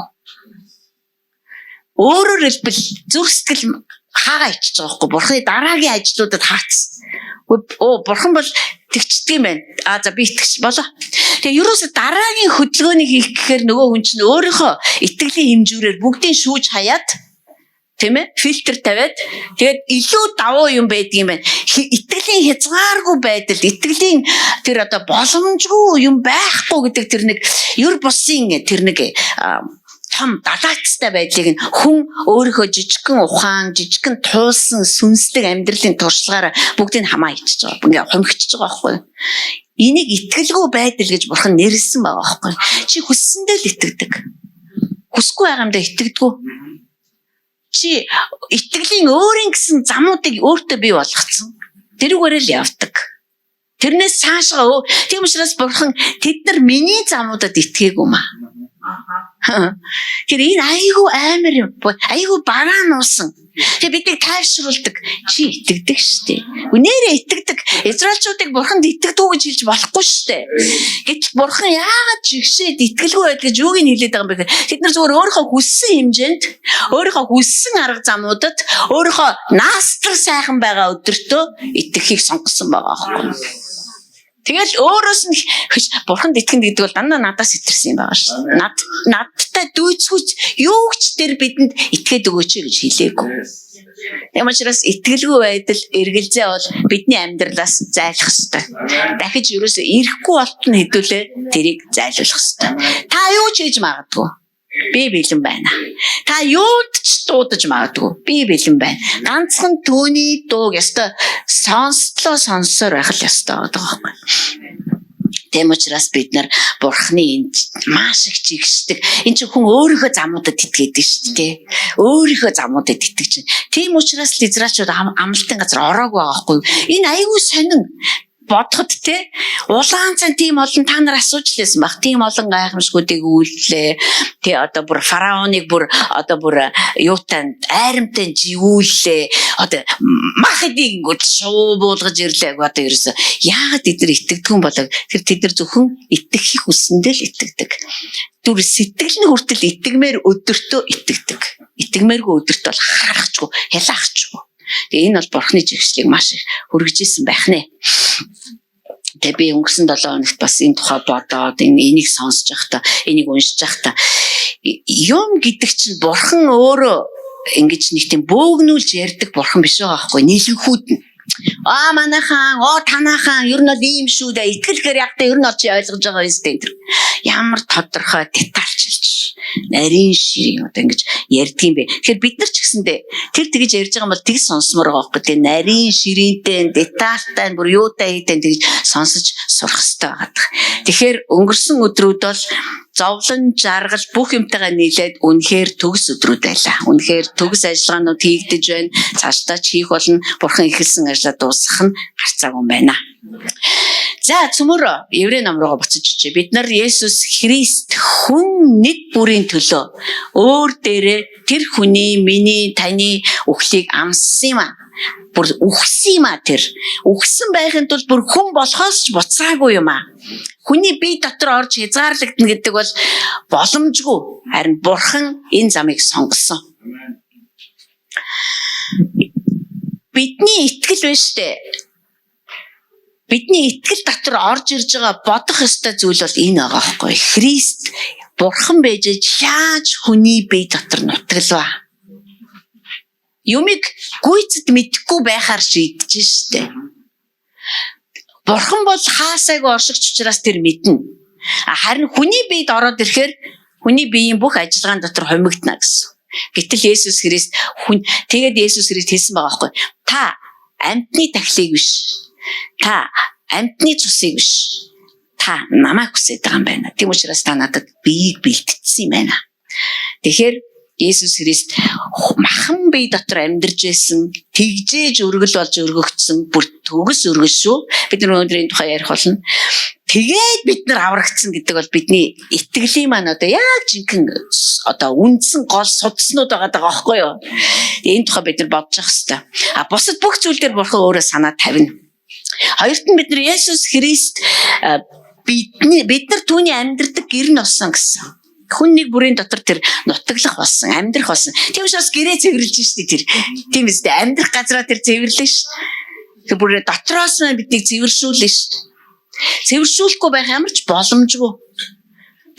Өөрөөр хэлбэл зүрх сэтгэл хаагаа ичиж байгаа байхгүй. Бурхны дараагийн ажлуудад хаацсан. Бурхан бол тэгчдэг юм байна. За би итгэж болоо. Тэгээ ерөөсө дараагийн хөдөлгөөнийг хийх гэхээр нөгөө хүн чинь өөрийнхөө итгэлийн хэмжүүрээр бүгдийг шүүж хаяад тийм ээ фильтр тавиад тэгээд илүү давуу юм байдгийм байна. Итгэлийн хязгааргүй байдал, итгэлийн тэр одоо боломжгүй юм байхгүй гэдэг тэр нэг ер бусын тэр нэг том далаацтай байдлыг нь хүн өөрийнхөө жижигхэн ухаан, жижигхэн туулсан сүнслэг амьдралын туршлагаараа бүгдийг хамаа ичиж байгаа. Ингээ хумхичж байгаа байхгүй. Энийг итгэлгүй байдал гэж бурхан нэрлсэн байгаа байхгүй. Чи хүссэндээ л итгэдэг. Хүсгүй байгаамдаа итгэдэггүй. Чи итгэлийн өөрийн гэсэн замуудыг өөртөө бий болгоцсон. Тэрүүгээрээ л явдаг. Тэрнээс цаашгаа тийм учраас бурхан тэд нар миний замуудад итгээгүй маа. Тэр энэ айгүй амар юм. Айгүй бараа нуусан. Тэгээ бидийг тайвшруулдаг. Чи итгэдэг штэ. Үнээрээ итгэдэг. Израильчуудыг бурханд итгэдэг гэж хэлж болохгүй штэ. Гэтэл бурхан яагаад жигшээд итгэлгүй байд гэж юуг нь хэлээд байгаа юм бэ гэхээр тэд нар зөвхөн өөрийнхөө хүссэн хэмжээнд, өөрийнхөө хүссэн арга замуудад, өөрийнхөө наастрал сайхан байгаа өдөртөө итгэхийг сонгосон байгаа аахгүй. Тэгэл өөрөөс нь бурханд итгэн гэдэг бол дандаа надаас итэрсэн юм байгаа шүү. Надтай дүүцгүүч юу ч тэр бидэнд итгээд өгөөч гэж хэлээгүй. Тийм учраас итгэлгүй байдал эргэлзээ бол бидний амьдралаас зайлах ёстой. Дахиж ерөөсөө ирэхгүй болтон хэдүүлээ тэрийг зайлуулах ёстой. Та юу ч хийж магадгүй. Би бэлэн байна. Та юуд ч дуудаж магадгүй. Би бэлэн байна. Ганцхан түүний дууг ёстой сонсоор байх л ёстой байгаа байхгүй. Тэм учраас бид нар бурхны энд маш их жигшдэг. Энд чинь хүн өөрийнхөө замуудад итгээдэг шүү дээ. Өөрийнхөө замуудад итгэж байна. Тийм учраас л израильчууд амлалтын газар ороогүй байгаа байхгүй. Энэ айгүй сонин бодоход те улаан цан тийм олон та нар асууж лээсэн баг. Тийм олон гайхамшгуудыг үйлдэлээ. Тэ одоо бүр фараоныг бүр одоо бүр юутай айрамтай живүүлээ. Одоо мах эдийг ингүүл шуу буулгаж ирлээ. Одоо ерөөсө яагаад бид нар итгэдэг юм болоо. Тэр тэд нар зөвхөн итгэхийг хүссэндээ л итгэдэг. Түр сэтгэл нь хүртэл итгэмээр өдөртөө итгэдэг. Итгэмээргүй өдөрт бол харахчгүй, хялаахчгүй. Тэгээ энэ бол бурхны жигшлийг маш их хүргэжсэн байх нэ. Тэгээ би өнгөрсөн 7 хоногт бас энэ тухай бодоод энийг сонсож байхдаа, энийг уншиж байхдаа юм гэдэг чинь бурхан өөрөө ингэж нэг тийм бөөгнүүлж ярьдаг бурхан биш байгаа байхгүй, нийлэнхүүд нь. Манайхан, танайхан ер нь бол ийм шүү дээ. Итгэлгээр яг та ер нь олж ойлгож байгаа юм тест. Ямар тодорхой детальчилж нарийн ширийн одоо ингэж ярьдаг юм бэ. Тэгэхээр бид нар ч гэсэндээ тэр тэгж ярьж байгаа юм бол тэг сонсомоор байгаа байхгүй. Тэг нарийн ширийнтэй, детальтай бүр юутай хийдэн тэгж сонсож сурах хэрэгтэй байгаа. Тэгэхээр өнгөрсөн өдрүүд бол зовлон жаргал бүх юмтайгаа нийлээд үнэхээр төгс өдрүүд байлаа. Үнэхээр төгс ажиллагаанууд хийгдэж байна. Цаашдаа ч хийх болно. Бурхан эхэлсэн ажлаа дуусгах нь харцаагүй юм байна. За цөмөр Еврей ном руу буцаж очие. Бид нар Есүс Христ хүн нэг бүрийн төлөө өөр дээрээ тэр хүний, миний, таны үхлийг амссан юм аа. Бүр үхсэн юм аа тэр. Үхсэн байхын тулд бүр хүн болохоос ч буцаагүй юм аа. Хүний бие дотор орж хязгаарлагдана гэдэг бол боломжгүй. Харин бурхан энэ замыг сонгосон. Бидний итгэл байна штэ. Бидний итгэл дотор орж ирж байгаа бодох ёстой зүйл бол энэ байгаа байхгүй. Христ бурхан байж яаж хүний бие дотор нутаглав. Юмыг гүйцэд мэдэхгүй байхаар шийдэж штэ. Бурхан бол хаасайг оршигч учраас тэр мэднэ. Харин хүний биед ороод ирэхээр хүний биеийн бүх ажиллагаан дотор хомигдно гэсэн. Гэтэл Есүс Христ тэгээд Есүс Христ хэлсэн байгаа байхгүй. Та амьтны тахлыг биш. Та амьтны цусыг биш. Та намайг хүсэж байгаа юм байна. Тийм учраас та надад биеийг бэлтгэсэн юм байна. Тэгэхээр Есүс Христ махан бие дотор амьдарч байсан, тэгжээж өргөл болж өргөгдсөн, бүр төгс өргөл шүү. Бид нар өнөөдрийн тухай ярих болно. Тэгээд бид нар аврагдсан гэдэг бол бидний итгэлийн маань одоо яг жинхэнэ одоо үндсэн гол судснууд байгаа байхгүй юу? Энэ тухай бид нар бодож явах хэрэгтэй. Бусад бүх зүйл дээр бурхан өөрөө санаа тавина. Хоёрт нь бид нар Есүс Христ бид нар түүний амьдардаг гэр нь болсон гэсэн. Хүн нэг бүрийн дотор тэр нутаглах болсон, амьдрах болсон. Тийм учраас гэрээ цэвэрлж штий тэр. Тийм үстэй амьдрах газраа тэр цэвэрлэн ш. Тэр бүр дотроос нь биднийг цэвэршүүлнэ ш. Цэвэршүүлэхгүй байх ямар ч боломжгүй.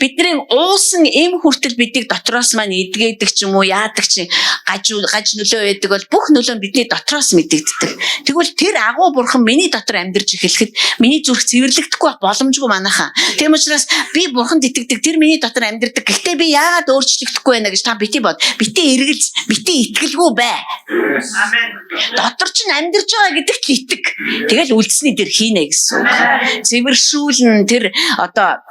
Бидний уусан эм хүртэл биднийг дотроос маань эдгээдэг ч юм уу яадаг чи гаж нөлөө байдаг бол бүх нөлөө нь бидний дотроос мэдэгддэг. Тэгвэл тэр агуу бурхан миний дотор амьдарч эхлэхэд миний зүрх цэвэрлэгдэхгүй боломжгүй манайхаа. Тийм учраас би бурханд итгэдэг тэр миний дотор амьдардаг. Гэхдээ би яагаад өөрчлөгдөхгүй байна гэж та бити бод. Бити эргэлз, бити итгэлгүй бай. Амен. Дотор ч амьдарч байгаа гэдэгт итэг. Тэгэл үлдсэний тэр хийнэ гэсэн үг. Цэвэршүүлэн тэр одоо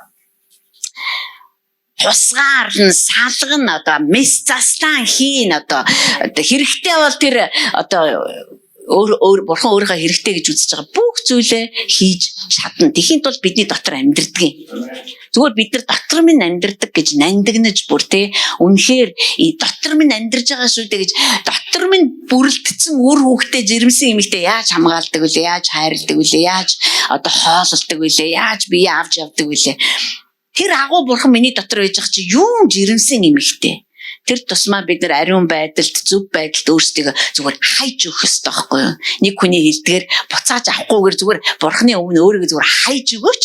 тусгаар нь салгана одоо мис застан хийн одоо хэрэгтэй бол тэр одоо өөр бурхан өөрийнхөө хэрэгтэй гэж үзэж байгаа бүх зүйлээ хийж чадна. Тэхийн тулд бидний дотор амьдрдаг. Зүгээр бид нар дотор минь амьдрдаг гэж нандинаж бүр те үнэхээр дотор минь амьдарж байгаа шүү дээ гэж дотор минь бүрэлдсэн үр хүүхдээ жирэмсэн эмэгтэй яаж хамгаалдаг вүлээ, яаж хайрладаг вүлээ, яаж одоо хоололдог вүлээ, яаж бие авч явдаг вүлээ. Тэр агуу бурхан миний дотор байж байгаа чи юу жирэмсэн эмэгтэй. Тэр тусмаа бид нар ариун байдалд зөв байдалд өөрсдөө зүгээр хайж өгөх ёстой байхгүй юу? Нэг хүний хэлдгээр буцааж авахгүйгээр зүгээр бурханы өмнө өөрийгөө зүгээр хайж өгөөч.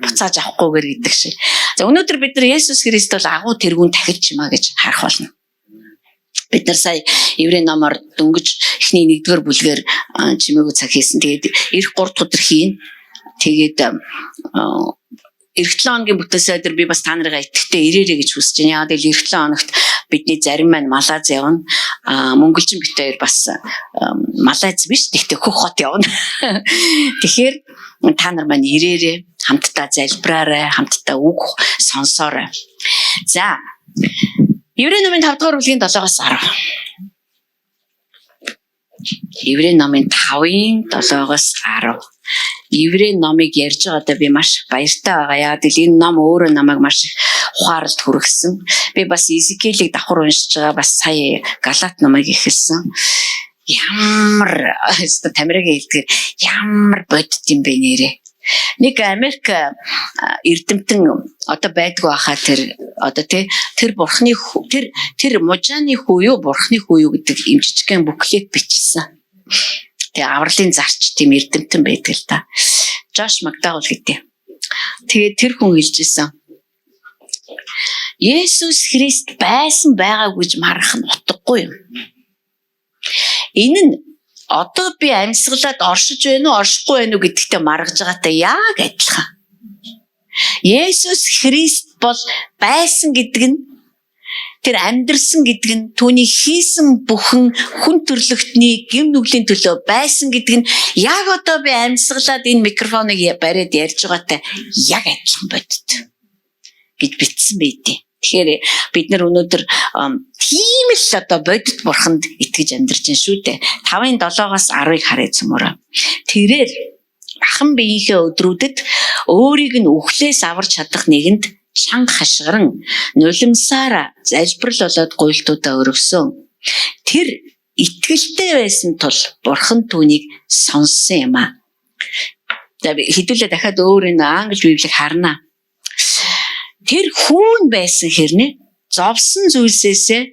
Буцааж авахгүйгээр гэдэг шиг. За өнөөдөр бид нар Есүс Христ бол агуу тэргүүн тахилч юм а гэж харах болно. Бид нар сая Еврей номоор дөнгөж эхний 1-р бүлгээр чимээгүй цаг хийсэн. Тэгээд эх 3 дахь өдөр хийн. Тэгээд эх 7 хоногийн бүтээсээ дээр би бас та нарыгаа итгэвтэй ирээрэй гэж хүсэж байна. Яагаад гэвэл эх 7 хоногт бидний зарим маань Малайз явна. Монголчин бит хоёр бас Малайз биш гэхдээ Хөх хот явна. Тэгэхээр та нар маань ирээрэй, хамтдаа залбираарай, хамтдаа үг сонсоорой. За Еврей номын 5-р бүлгийн 7-оос 10. Еврей номын 5-ын 7-оос 10. Еврей номыг ярьж байгаадаа би маш баяртай байгаа. Яагаад гэвэл энэ ном өөрөө намайг маш их ухаарлд хүргэсэн. Би бас Изекиэлийг давхар уншиж байгаа. Бас сая Галат номыг эхэлсэн. Ямар Тамирагийн хэлдгээр ямар бодит юм бэ нэрээ. Нэг Америк эрдэмтэн одоо байдгүй хаа тэр одоо тэр бурхны тэр мужааны хүү юу бурхны хүү юу гэдэг имжижгэн буклет бичсэн. Тэгээ авралын зарч тийм эрдэмтэн байдаг л та. Жош Макдаул гэдэг. Тэгээ тэр хүн хэлжсэн. Есүс Христ байсан байгааг гэж марах нь утгагүй юм. Энэ нь одоо би амьсгалаад оршиж байна уу, оршихгүй байна уу гэдэгтээ маргаж байгаатай яг адилхан. Есүс Христ бол байсан гэдэг нь тэр амьдрсан гэдэг нь түүний хийсэн бүхэн хүн төрлөختний гэм нүглийн төлөө байсан гэдэг нь яг одоо би амьсгалаад энэ микрофоныг бариад ярьж байгаатай яг адилхан бодит гэж бичсэн байдیں۔ Тэгэхээр бид нар өнөөдөр тийм л одоо бодит бурханд итгэж амьдарч байна шүү дээ. 5-ын 7-оос 10-ыг харъя цөмөрөө. Тэрээр ахан биеийнхээ өдрүүдэд өөрийг нь үхлээс аварч чадах нэгэнд чанга хашгиран нулимсаар залбирал болоод гуйлтуудаа өргөсөн. Тэр итгэлтэй байсан тул бурхан түүнийг сонссон юм а. За хэдүүлээ дахиад өөр энэ англи библийг харнаа. Тэр хүн байсан хэрнээ зовсон зүйлсээсээ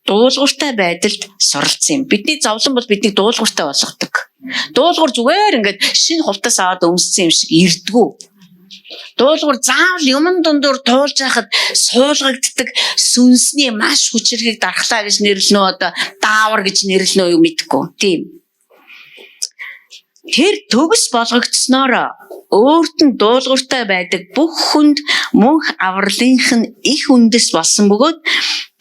дуулууртай байдалд суралцсан юм. Бидний зовлон бол биднийг дуулууртай болгодог. Дуулуур зүгээр ингээд шинэ хувтас аваад өмссөн юм шиг ирдгүү. Дуулуур заавал юмн дундуур туулж байхад суулгагддаг сүнсний маш хүчрхийг дархлаа гэж нэрлэнэ үү одоо даавар гэж нэрлэнэ үү мэдэхгүй. Тийм. Тэр төгс болгогдсноор өөрт нь дуулууртай байдаг бүх хүнд мөнх авралынх нь их үндэс болсон бөгөөд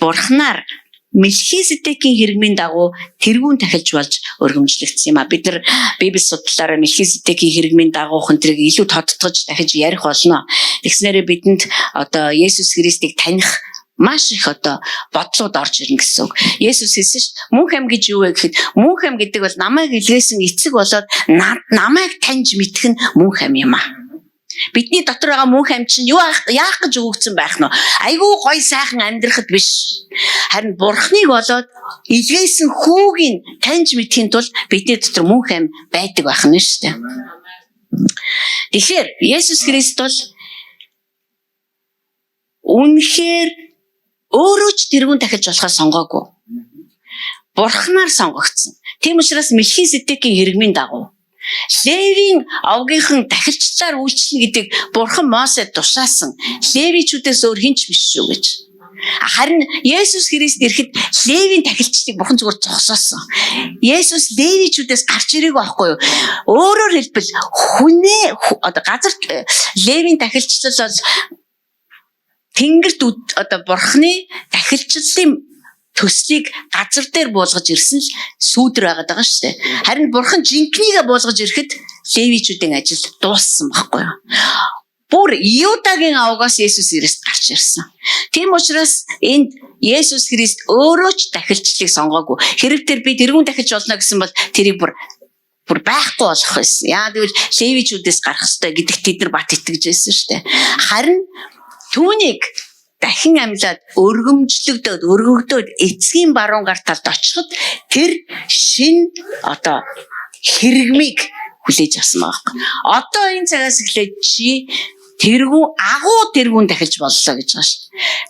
бурхнаар Мелхиседекийн хэрэгмийн дагуу тэргүүн тахилж болж өргөмжлөгдсөн юм а. Бид нар Библи судлалаараа Мелхиседекийн хэрэгмийн дагуухан тэрийг илүү тодтогч дахиж ярих болно. Тэгснээрээ бидэнд одоо Есүс Христийг таних маш их одоо бодлууд орж ирнэ гэсэн үг. Есүс хэлсэн ш мөнх ам гэж юу вэ гэхэд мөнх ам гэдэг бол намайг илгээсэн эцэг болоод намайг таньж мэдэх нь мөнх ам юм а. Бидний дотор байгаа мөнх ам чинь юу яах гэж өгөгдсөн байх нь вэ? Айгүй гой сайхан амьдрахад биш. Харин бурхныг болоод илгээсэн хүүгийн таньж мэдхийн тулд бидний дотор мөнх ам байдаг байх нь шүү дээ. Тэгэхээр Есүс Христ бол үнэхээр өөрөө ч тэрүүн дахиж болохоо сонгоогүй. Бурхнаар сонгогдсон. Тийм учраас Мелхиседекийн хэрэгмийн дагуу Левийн овгийнхан дахилчлаар үйлчлэнэ гэдэг Бурхан Мосед тушаасан. Левичүүдээс өөр хэн ч биш шүү гэж. Харин Есүс Христ ирэхэд Левийн тахилчлыг Бурхан зүгээр зогсоосон. Есүс Левичүүдээс гарч ирээгүй байхгүй юу? Өөрөөр хэлбэл газар Левийн тахилчлал бол Тэнгэрт Бурханы тахилчлалын төслийг газар дээр буулгаж ирсэн л сүүдэр байгаад байгаа шүү дээ. Харин Бурхан жинкнийгээ буулгаж ирэхэд Левичүүдийн ажил дууссан байхгүй юу? Бүр Юдагийн авгаас Есүс Христ гарч ирсэн. Тийм учраас энд Есүс Христ өөрөө ч тахилчлыг сонгоогүй. Хэрэг тэр би тэрүүн дахиж болно гэсэн бол тэрийг бүр байхгүй болох байсан. Яа гэвэл Левичүүдээс гарах ёстой гэдэгт тэд нар бат итгэж байсан шүү дээ. Харин түүнийг дахин амьлаад өргөгдөөд эцгийн баруун гар талд очиход тэр шин хэрэгмийг хүлээж авсан байгаа. Одоо энэ цагаас эхлээд чи агуу тэргүүн дахилж боллоо гэж байгаа шүү.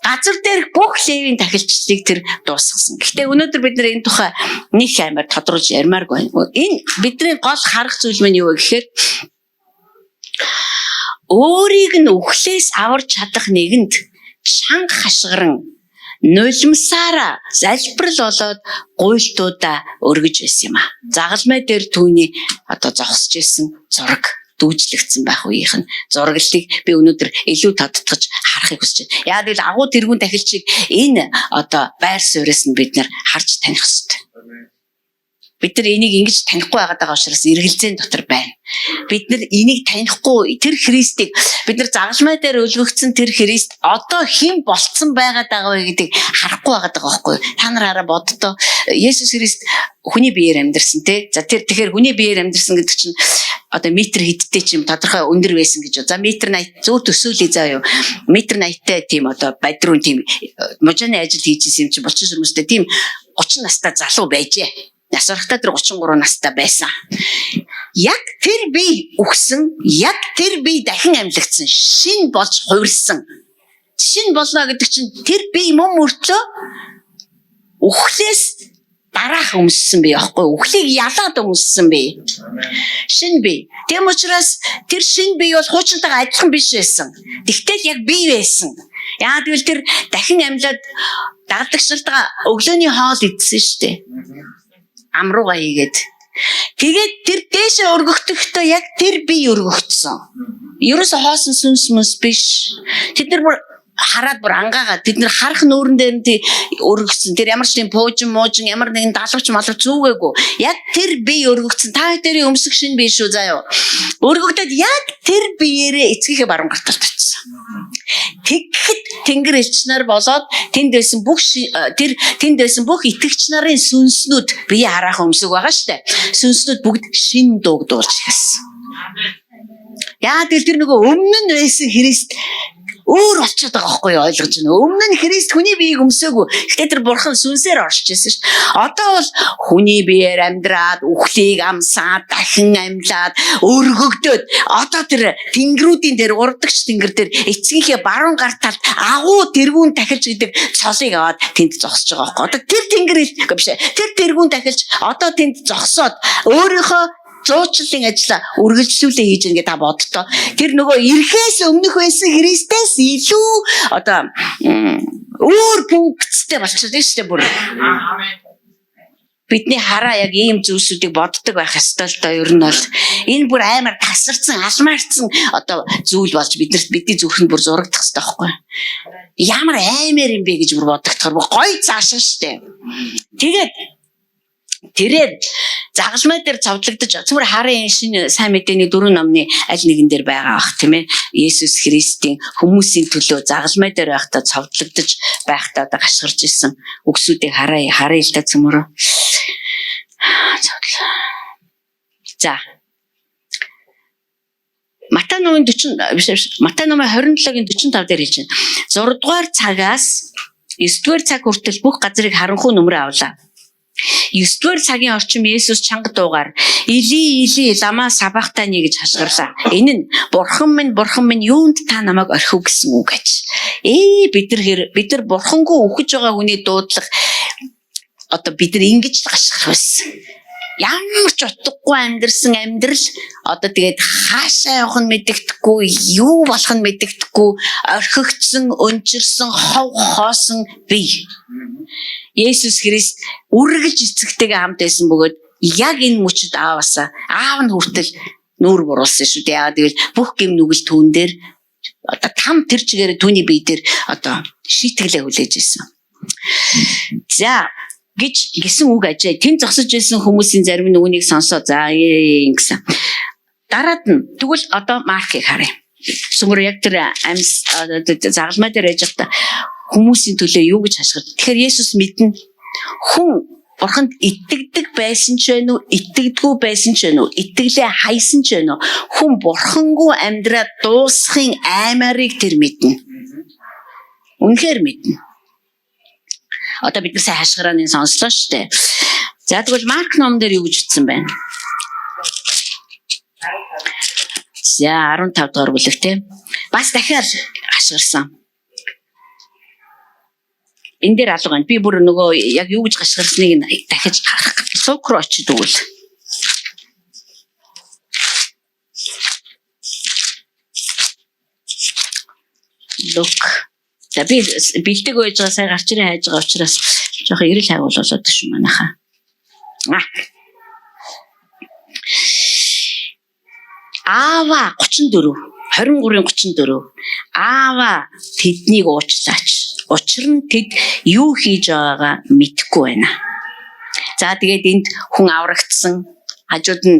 Газар дээрх бүх Левийн тахилчлыг тэр дуусгасан. Гэхдээ өнөөдөр бид нар энэ тухай нэг амар тодруулж ярмааргүй байна. Энэ бидний гол харах зүйл маань юу вэ гэхээр өөрийг нь үхлээс аварч чадах нэгэнд чанга хашгиран нулимсаараа залбирал болоод гуйлтуудаа өргөж байсан юм а. Загалмай дээр түүний зогсож исэн зураг дүүжлэгдсэн байх үеийнх нь зураглалыг би өнөөдөр илүү тодтогч харахыг хүсэж байна. Яг л агуу тэргүүн тахилчийг энэ байр сууриас нь бид нар харж таних хэрэгтэй. Бид нар энийг ингэж танихгүй байгаад байгаа учраас эргэлзээний дотор байна. Бид нар энийг танихгүй тэр Христийг бид нар загалмай дээр өлгөгдсөн тэр Христ одоо хэн болцсон байгаад байгаа вэ гэдгийг харахгүй байгаад байгаа байхгүй юу? Та нар хараа боддоо Есүс Христ хүний биеэр амьдэрсэн тий. За тэгэхээр хүний биеэр амьдэрсэн гэдэг чинь метр хэдтэй ч юм тодорхой өндөр байсан гэж. За метр 80 зөөр төсөөлөе заа юу. Метр 80-тай тийм бадрун тийм мужааны ажил хийжсэн юм чи болчих юмстай тийм 30 настай залуу байжээ. Насрахтаа тэр 33 настай байсан. Яг тэр бие үхсэн, яг тэр бие дахин амьлагдсан, шин болж хувирсан. Шин болно гэдэг чинь тэр бие мөн мөртлөө үхлээс дараах өмссөн бие аахгүй, үхлийг ялаад өмссөн бие. Шин бие. Тэм учраас тэр шин бие бол хуучнтайгаа адилхан биш байсан. Тэгтэл яг бие байсан. Яа гэвэл тэр дахин амьлаад даглагчналтаа өглөөний хоол идсэн шүү дээ. Амрууга хийгээд. Тэгээд тэр дээшээ өргөгдөхдөө яг тэр бие өргөгдсөн. Ерөөсө хоосон сүнс мэс биш. Тэд нар бүр хараад бүр ангаагаад бид нар харах нүүрэн дээр нь өргөгдсөн. Тэр ямар ч тийм пуужин ямар нэгэн далавч малвч зүгээгүй. Яг тэр бие өргөгдсөн. Та хоёрын өмсөх шин бие шүү заяа. Өргөгдөд яг тэр биеэрээ эцгийнхээ баруун гарталд очсон. Тэгэхэд Тэнгэр элч нар болоод тэнд байсан бүх итгэгч нарын сүнснүүд бие хараах өмсөг байгаа штэ. Сүнснүүд бүгд шин дуугдуулж эхэлсэн. Яа тэр нөгөө өмнө нь байсан Христ өөр болчиход байгаа байхгүй юу, ойлгож байна. Өмнө нь Христ хүний биеийг өмсөөгүй. Гэхдээ тэр бурхан сүнсээр оршиж ирсэн шүү дээ. Одоо бол хүний биеэр амьдраад, үхлийг амсаад, дахин амьлаад, өргөгдөөд одоо тэр тэнгэрүүдийн тэр урдагч тэнгэр дээр эцгийнхээ баруун гар талд агуу тэргүүн тахилж гэдэг цолыг аваад тэнд зогсож байгаа байхгүй. Одоо тэр тэнгэр биш. Тэр тэргүүн тахилж одоо тэнд зогсоод өөрийнхөө зуучлалын ажлаа үргэлжлүүлээ хийж байгаа та бодтоо. Тэр нөгөө ирэхээс өмнөх байсан Христээс илүү өөр пункттэй болчихсон шүү дээ бүр. Бидний хараа яг ийм зүйлсүүдийг боддог байх ёстой л доо. Ер нь бол энэ бүр амар тасарсан, алмаарсан зүйл болж бидний зүрхэнд бүр зурагдах ёстой байхгүй. Ямар аймаар юм бэ гэж бүр бодогдохоор гоё цаашаа шүү дээ. Тэгээд тэрээр загалмай дээр цовдлогдож цөмөр харын шинэ сайн мэдээний 4 номны аль нэгэн дээр байгаа бах тийм ээ. Есүс Христийн хүмүүсийн төлөө загалмай дээр байхдаа цовдлогдож байхдаа гашгирж исэн үгсүүдийг харъя л та цөмөр. За. Матай номын 27-гийн 45 дээр хэлж байна. 6 дугаар цагаас 9 дугаар цаг хүртэл бүх газрыг харанхуй нөмрөө авлаа. 9-р цагийн орчим Есүс чанга дуугаар Или лама сабахтани гэж хашгирлаа. Энэ нь бурхан минь юунд та намайг орхив гэсэн үг гэж. Бид нар бурхангүй үхэж байгаа хүний дуудлага одоо бид нар ингэж гашгах байсан. Ямар ч утгагүй амьдрсан амьдрал одоо тэгээд хаашаа явах нь мэддэхгүй, юу болох нь мэддэхгүй, орхигдсон, өнчирсэн, хов хоосон бие. Есүс Христ үргэлж эцэгтэйгээ хамт байсан бөгөөд яг энэ мөчөд ааваасаа аав нь хүртэл нүүр буруулсан шүү дээ. Яагаад гэвэл бүх гэм нүгэл түүн дээр одоо там тэр чигээр түүний бие дээр одоо шийтгэлээ хүлээж ирсэн. За гэсэн үг ажээ. Тэн зогсож байсан хүмүүсийн зарим нь үүнийг сонсоо. За ингэсэн. Дараад нь тэгвэл одоо Маркийг харъя. Сүмөр яг тэр загалмай дээр яж та хүмүүсийн төлөө юу гэж хашгирд. Тэгэхээр Есүс мэднэ хүн бурханд итгэдэг байсан ч вэ нү, итгэдэггүй байсан ч вэ нү, итгэлээ хайсан ч вэ нү, хүн бурхангүй амьдраад дуусахын аймарыг тэр мэднэ. Үнэхээр мэднэ. Одоо бид нар сайн хашгирааны сонслоо шүү дээ. За тэгвэл Марк номон дээр юу гэж бичсэн байна? За 15 дугаар бүлэг те. Бас дахиад хашгирсан. Энэ дээр алга байна. Би бүр нөгөө яг юу гэж хашгирсныг дахиж харах. Суук руу очиж өгвөл. Look. За би бэлдэг байж байгаа сайн гарч ирээ хайж байгаа учраас жоохон эрэл хайгуул болоод шүү манайхаа. Аава 34 23-ын 34 аава тэднийг уучлаач. Учир нь тэд юу хийж байгаагаа мэдэхгүй байна. За тэгээд энд хүн аврагдсан, хажууд нь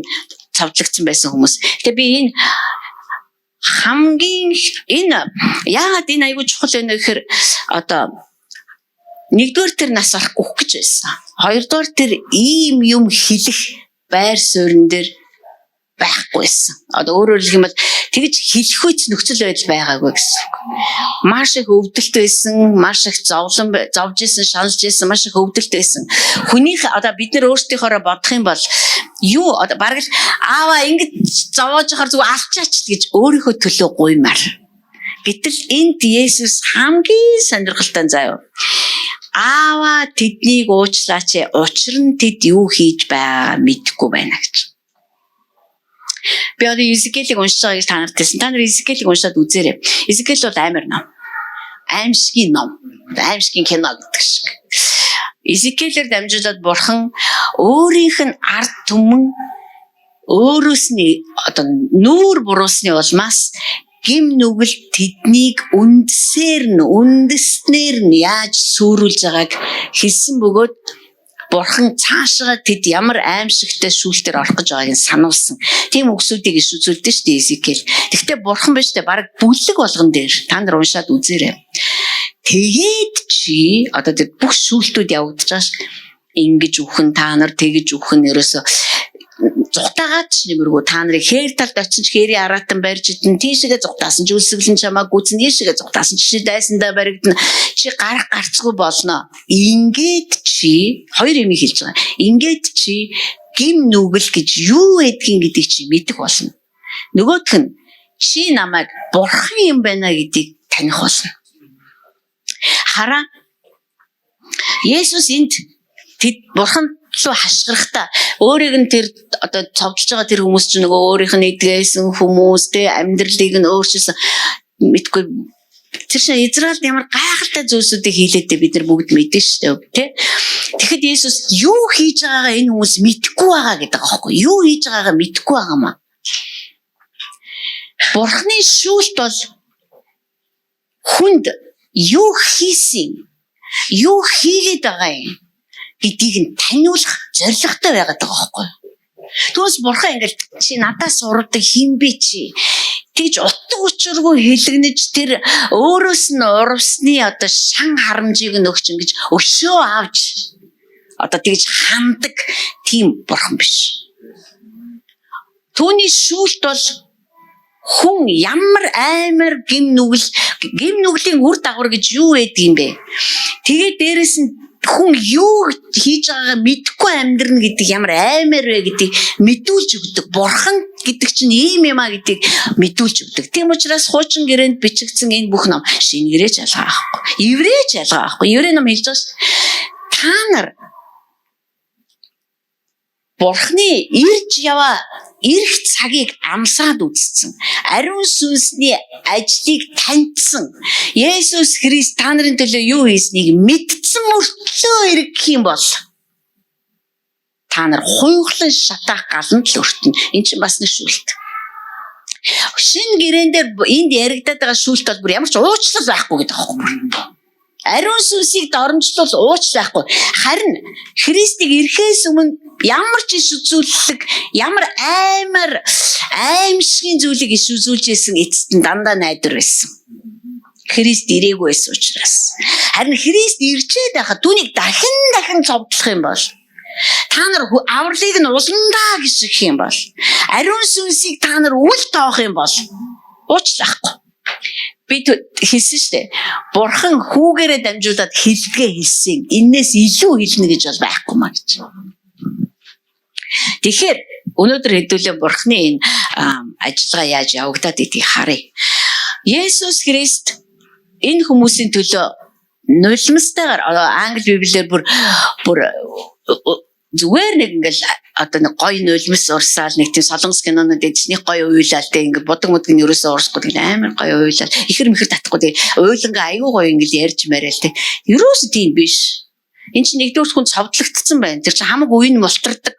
цавдлагдсан байсан хүмүүс. Тэгээ би энэ хамгийн яагаад энэ айгүй чухал байна гэхээр одоо нэгдүгээр тэр нас орох гэж байсан. Хоёрдугаар тэр ийм юм хэлэх байр суурин дээр байхгүйсэн. Одоо өөрөөр хэлбэл тэгж хэлэх үеч нөхцөл байдал байгаагүй гэсэн үг. Маш их өвдөлт байсан, маш их зовж исэн, шаналж исэн, маш их өвдөлт байсан. Хүнийх одоо бид нар өөрсдийнхоороо бодох юм бол юу одоо бараг л аава ингэж зовоож хахаар зүг алчаач гэж өөрийнхөө төлөө гуймаар. Гэтэл энд Есүс хамгийн сонирхолтой заяа. Аава тэднийг уучлаач. Учир нь тэд юу хийж байгаа мэдэхгүй байна гэж. Би одоо Изекиэлийг уншиж байгааг та нарт хэлсэн. Та нар Изекиэлийг уншаад үзээрэй. Изекиэл бол амар ном. Аимшигын ном. Аимшигын кино гэдэг шиг. Изекиэлээр дамжуулаад бурхан өөрийнх нь ард түмэн өөрөөс нь одоо нүүр буруулсны улмаас гим нүгэл тэднийг үндэснээр нь яаж сүрүүлж байгааг хэлсэн бөгөөд бурхан цаашаа тэд ямар аимшигтай шүүлтээр орох гэж байгааг нь сануулсан. Тийм үгсүүдийг иш үзүүлдэ шүү дээ Изекиэл. Гэхдээ бурхан биш дээ баг бүлэг болгон дээр та нар уншаад үзээрэй. Тэгээд чи одоо тэр бүх шүүлтүүд явагдаж байгаа ш. Ингэж үхэн та нар тэгэж үхэн ерөөсө зугтаагаад ч нэмэргүй та нарыг хээр талд очиж хээрийн аратан барьж идэн тийшээгээ зугтаасан ч үлсгэлэн чамаа гүцэн ийшээгээ зугтаасан чи дайсандаа баригдана чи гарах гарцгүй болно. Ингээд чи хоёр юм хэлж байгаа. Ингээд чи гим нүгэл гэж юу гэдгийг чи мэдэх болно. Нөгөөх нь чи намайг бурхан юм байна гэдгийг таних болно. Хараа Есүс энд тэд бурхан руу хашгирахтаа өөрийг нь тэр одоо цовдлж байгаа тэр хүмүүс ч нөгөө өөрийнх нь эдгээсэн хүмүүс те амьдралыг нь өөрчилсөн мэдгүй тэр чинь Израильд ямар гайхалтай зүйлсүүдийг хийлээдээ бид нар бүгд мэдэн шүү дээ те. Тэгэхэд Есүс юу хийж байгаагаа энэ хүмүүс мэдэхгүй байгаа гэдэг аахгүй юу хийж байгаагаа мэдэхгүй байгаа маа. Бурхны шүүлт бол хүнд юу хийсэн юу хийгээд байгаа юм гэдгийг нь таниулах зорилготой байгаад байгаа байхгүй. Түүнээс бурхан ингээл чи надаас урагдаг хин бэ чи тэгж утга учиргүй хэлгэнэж тэр өөрөөс нь урвсны одоо шан харамжийг нөгч ингэж өшөө авч одоо тэгж хандаг тийм бурхан биш. Түүний шүүлт бол хүн ямар амар гим нүглийн үр дагавар гэж юу байдаг юм бэ? Тэгээд дээрэс нь хүн юу хийж байгаагаа мэдэхгүй амьдрна гэдэг ямар аймаар вэ гэдгийг мэдүүлж өгдөг. Бурхан гэдэг чинь ийм юм а гэдгийг мэдүүлж өгдөг. Тийм учраас хуучин гэрээнд бичигдсэн энэ бүх ном шинэ гэрээч ялгаа байхгүй. Еврейч ялгаа байхгүй. Еврей ном хэлж байгаа шүү дээ. Та нар Бурханы ирэх цагийг амсаад үзсэн. Ариун сүнсний ажлыг таньсан. Есүс Христ та нарын төлөө юу хийснийг мэдсэн мөртлөө ирэх юм бол та нар хуйглан шатаах галанд л өртнө. Энэ чинь бас нэг шүүлт. Шинэ гэрээн дээр энд яригадаад байгаа шүүлт бол бүр ямар ч уучлал байхгүй гэдэг аахгүй. Ариун сүнсийг доромжлол ууч байхгүй. Харин Христийг ирэхээс өмнө ямар ч иш үзүүлэлт, ямар аимшигын зүйлийг иш үзүүлж исэн эцэст нь дандаа найдвар байсан. Христ ирээгүй байсан учраас. Харин Христ ирчээд байхад түүнийг дахин цовдлох юм бол та нар авралыг нь уландаа гიშгэх юм бол ариун сүнсийг та нар үл тоох юм бол уучлахгүй. Би хэлсэн шүү дээ. Бурхан хүүгээрээ дамжуулаад хэлдгээ хэлсэн. Иннээс илүү хэлнэ гэж бол байхгүй маа гэж. Тэгэхээр өнөөдөр хэдүүлээ Бурханы энэ ажиллагаа яаж явагдаад идгийг харъя. Есүс Христ энэ хүмүүсийн төлөө нулимстайгаар англи библиэр бүр зүгээр нэг ингээл одоо нэг гоё нулимс урсаал нэг тийм солонгос кинонууд эзний гоё уйлал тэ ингээд бодог модгийн ерөөсөө урсахгүй тийм амар гоё уйлал ихэр мэхэр татахгүй тийм уйлангаа аюу гоё ингээд ярьж мараал тийм ерөөсөө тийм биш. Энд чинь нэгдүгээр хүн цовдлогдсон байна. Тэр чинь хамаг үеийн мултардаг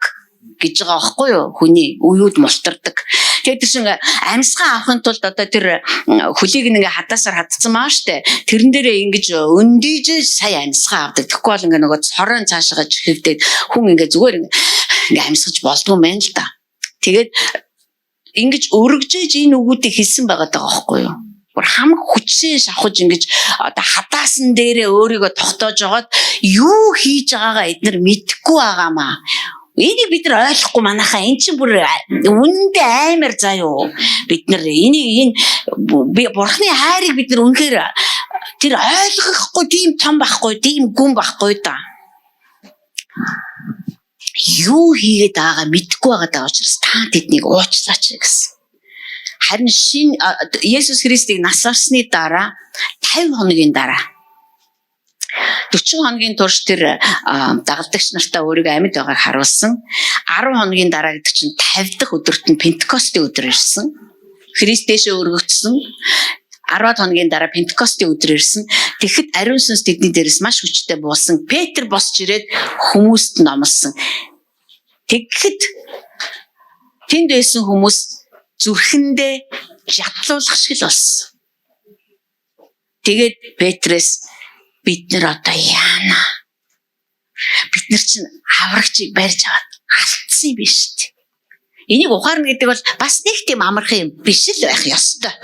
гэж байгаа байхгүй юу? Хүний үеуд мултардаг. Тэгээд тэр чинь амьсгаа авахын тулд одоо тэр хөлийг нэг хадаасаар хатцсан маа штэ. Тэрэн дээрээ ингэж өндийж сая амьсгаа авдаг. Тэгэхгүй бол ингээ нөгөө цорон цаашаа чихэгдээд хүн ингээ зүгээр ингээ амьсгаж болдгоо мэн л да. Тэгээд ингэж өргөжээж энэ үгүүдийг хэлсэн байгаа даа байхгүй юу? Бүр хамаг хүчээ шавхаж ингэж одоо хадаасан дээрээ өөрийгөө тогтоож жагаад юу хийж байгаагаа эднэр мэдэхгүй байгаамаа. Энийг бид нар ойлгохгүй манайхаа эн чинь бүр үнэндээ амар заяо. Бид нар энийг Бурханы хайрыг бид нар үнэхээр тэр ойлгохгүй тийм том байхгүй, тийм гүн байхгүй да. Юу хийгээд байгаа мэдэхгүй байгаа учраас та тэднийг уучлаач гэсэн. Харин Есүс Христийг нас барсны дараа 50 хоногийн дараа 40 хоногийн турш тэр дагалдагч нартаа өөрийгөө амьд байгааг харуулсан. 10 хоногийн дараа гэдэг чинь 50 дахь өдөрт нь Пентекостийн өдөр ирсэн. Христ дэшээ өргөгдсөн. 10 хоногийн дараа Пентекостийн өдөр ирсэн. Тэгэхэд ариун сүнс тэдний дээрээс маш хүчтэй буусан. Петр босч ирээд хүмүүст номлосон. Тэгэхэд тэнд байсан хүмүүс зүрхэндээ жадлуулах шиг л болсон. Тэгээд Петрээс бид нар одоо яана? Бид нар чинь аврагчийг барьж аваад алдсан юм биш үү? Энийг ухаарна гэдэг бол бас нэг тийм амархан юм биш л байх ёстой.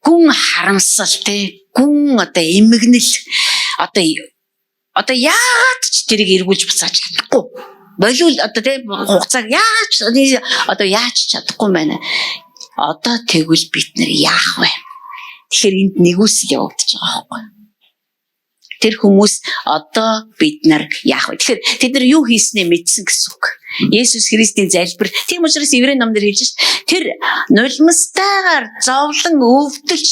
Гүн харамсал те, гүн одоо эмгэнэл одоо яагаад ч тэрийг эргүүлж буцааж чадахгүй. Болвол одоо те хугацааг яаж чадахгүй байна. Одоо тэгвэл бид нар яах вэ? Тэгэхээр энд нэгүсэл явагдаж байгаа байхгүй. Тэр хүмүүс одоо бид нар яах вэ? Тэгэхээр тэд нар юу хийснээ мэдсэн гэсэн үг. Есүс Христийн залбир. Тийм учраас Еврей номдэр хэлж шээ. Тэр нулимстайгаар зовлон өвдөл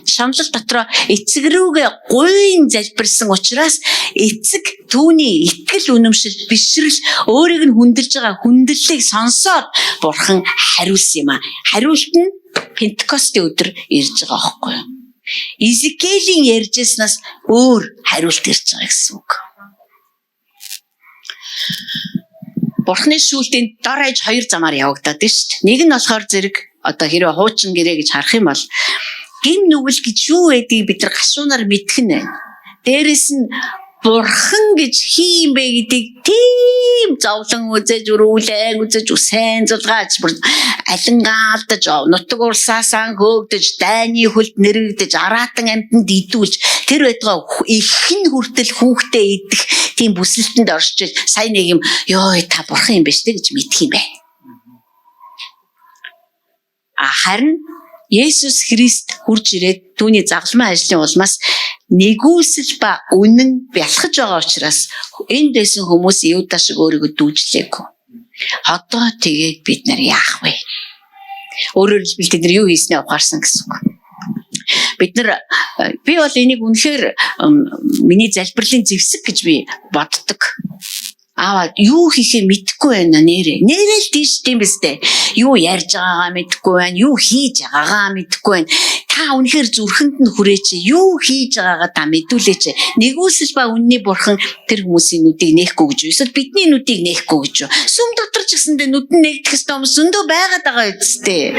шаналл дотроо эцэг рүүгээ гуйн залбирсан учраас эцэг түүний итгэл үнэмшил бишрэл өөрийг нь хүндэлж байгаа хүндлэлийг сонсоод Бурхан хариулсан юм а. Хариулт нь Пентекостийн өдөр ирж байгаа байхгүй юу? Изекиэлийн ярьжсанаас өөр хариулт ирж байгаа гэсэн үг. Бурхны шүүлтийн дор хаяж хоёр замаар явагдаад байна шүү дээ. Нэг нь болохоор зэрэг одоо хэрвээ хуучин гэрээ гэж харах юм бол гин нүгэл гэж юу байдгийг бид нар гашуунаар мэдэх нь байна. Дээрэс нь Бурхан гэж хин бэ гэдгийг тийм зовлон үзэж өрүүлэн үзэж үсэн зулгаач алингаалдаж нутаг урсаасаа хөөгдөж дайны хөлд нэрэгдэж араатан амтнд идүүлж тэр байтугай ихэн хүртэл хүүхдээ идэх тийм бүсэлтэнд оршиж сая нэг юм ёо та Бурхан юм биш үү гэж мэдх юм байна. Харин Есүс Христ хурж ирээд түүний загалмай ажлын улмаас нэгүсэл ба үнэн бялхаж байгаа учраас энд дэсэн хүмүүс Юда шиг өөрийгөө дүүжлээгүй. Одоо тэгээд бид нар яах вэ? Өөрөөр хэлбэл тэд нар юу хийснээ ухаарсан гэсэн үг. Бид нар би бол энийг үнэхээр миний залбирлын зэвсэг гэж би боддог. Юу хийхээ мэдэхгүй байна нэрээ. Нэрээ л тийш тийм биз дээ. Юу ярьж байгаагаа мэдэхгүй байна. Юу хийж байгаагаа мэдэхгүй байна. Та үнэхээр зүрхэнд нь хүрээч. Юу хийж байгаагаа та мэдүүлээч. Нэгүсэл ба үнний бурхан тэр хүмүүсийн нүдийг нээхгүй гэж юу? Эсвэл бидний нүдийг нээхгүй гэж юу? Сүм дотор ч гэсэндээ нүд нь нээгдэх ёстой юм. Сүндөө байгаад байгаа үсттэй.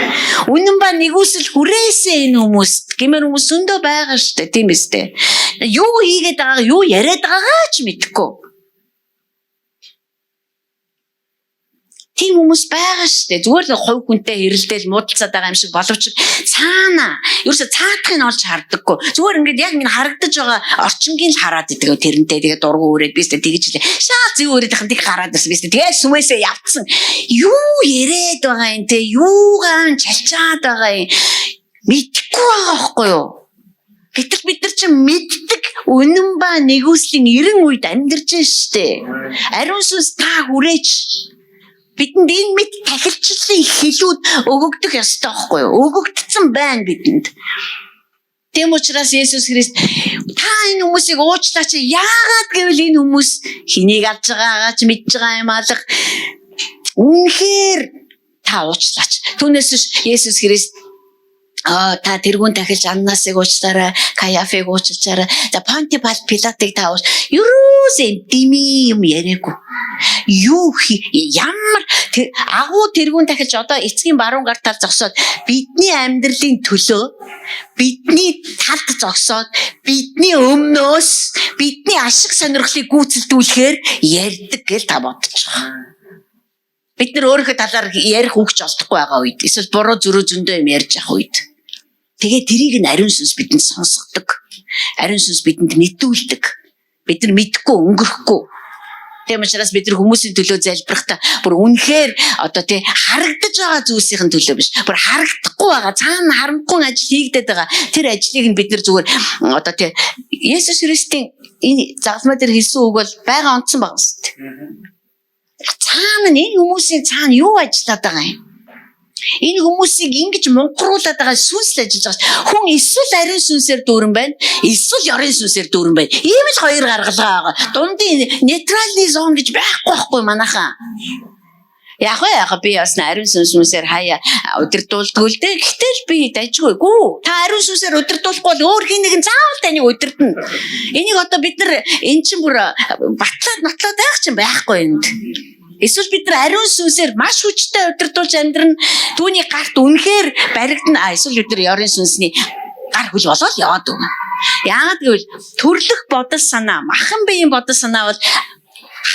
Үнэн ба нэгүсэл хүрээсээ энэ хүмүүст. Гэмээр хүмүүс сүндөө байгаа штэ. Тийм биз дээ. Юу хийгээд байгаагаа, юу яриад байгаагаа ч мэдэхгүй. Тийм хүмүүс байгаа шүү дээ. Зүгээр л хувь хүнтэй хэрэлдээл муудалцаад байгаа юм шиг боловч цаана ерөөсө цаатахыг нь олж харддаггүй. Зүгээр ингээд яг минь харагдаж байгаа орчингийн л хараад идэг тэрнтэй тэгээд дургу өрөөд бистэ тэгж лээ. Шаа зүй өрөөнийх нь тийг хараад ирсэн бистэ. Тэгээд сүмээсээ явцсан. Юу яриад байгаа юм те? Юугаан чалчаад байгаа юм? Мэдхгүй байгаа байхгүй юу? Гэтэл бид нар чинь мэддэг үнэн ба нэгүслийн 90 үед амьдарч штэ. Ариун сүнс та хүрээч. Бидэнд энэ мэд тахилчлалын хэлүүд өгөгдөх ёстой байхгүй юу? Өгөгдсөн байна бидэнд. Тэм учраас Есүс Христ та энэ хүмүүсийг уучлаач. Яагаад гэвэл энэ хүмүүс хэнийг авч байгаагаа ч мэдж байгаа юм алга. Үнэхээр та уучлаач. Түүнээс биш Есүс Христ та тэрүүн дахиж Аннасыг уучлаарай, Каяфыг уучлаарай. За Понти Пилатыг та ерөөсөө дими юм яриаггүй. Ямар агуу тэрүүн дахиж одоо эцгийн баруун гар тал зогсоод бидний амьдралын төлөө бидний талд зогсоод бидний өмнөөс бидний ашиг сонирхлыг гүйцэлдүүлэхээр ярьдаг гэж та бодож байгаа. Бид нар өөрийнхөө талаар ярих үгч олдохгүй байгаа үед эсвэл буруу зөрөө зөндөө юм ярьж явах үед тэгээ тэрийг нь ариун сүнс бидэнд сонсгодог. Ариун сүнс бидэнд мэдүүлдэг. Бид нар мэдхгүй өнгөрөхгүй. Тийм учраас бид нар хүмүүсийн төлөө залбирахдаа бүр үнэхээр одоо тий харагдаж байгаа зүйлсийн төлөө биш. Бүр харагдахгүй байгаа цаана харамтгүй ажил хийгдэт байгаа. Тэр ажлыг нь бид нар зүгээр одоо тий Есүс Христийн энэ загсмаа дээр хэлсэн үг бол байгаа онцсон байгаа юм. Цаана энэ хүмүүсийн цаана юу ажиллаад байгаа юм? Энэ хүмүүсийг ингэж мунхруулад байгаа сүнс л ажиллаж байгаа. Хүн эсвэл ариун сүнсээр дүүрэн байна, эсвэл ёрын сүнсээр дүүрэн байна. Ийм л хоёр гаргалгаа байгаа. Дундын нейтральны зон гэж байхгүй манайхаа. Яг би бас ариун сүнсээр хаяа удирдуулдаг л дээ. Гэтэл би дажгүй. Та ариун сүнсээр удирдуулахгүй бол өөр хин нэгэн заавал таныг удирдна. Энийг одоо бид нар эн чинь бүр батлаад байх чинь байхгүй энд. Эсвэл бид нар ариун сүнсээр маш хүчтэй удирдуулж амьдрна. Түүний гарт үнэхээр баригдана. Эсвэл бид нар ёрын сүнсний гар хөл болоод яваад өгнө. Яагаад гэвэл төрлөх бодол санаа, махан биеийн бодол санаа бол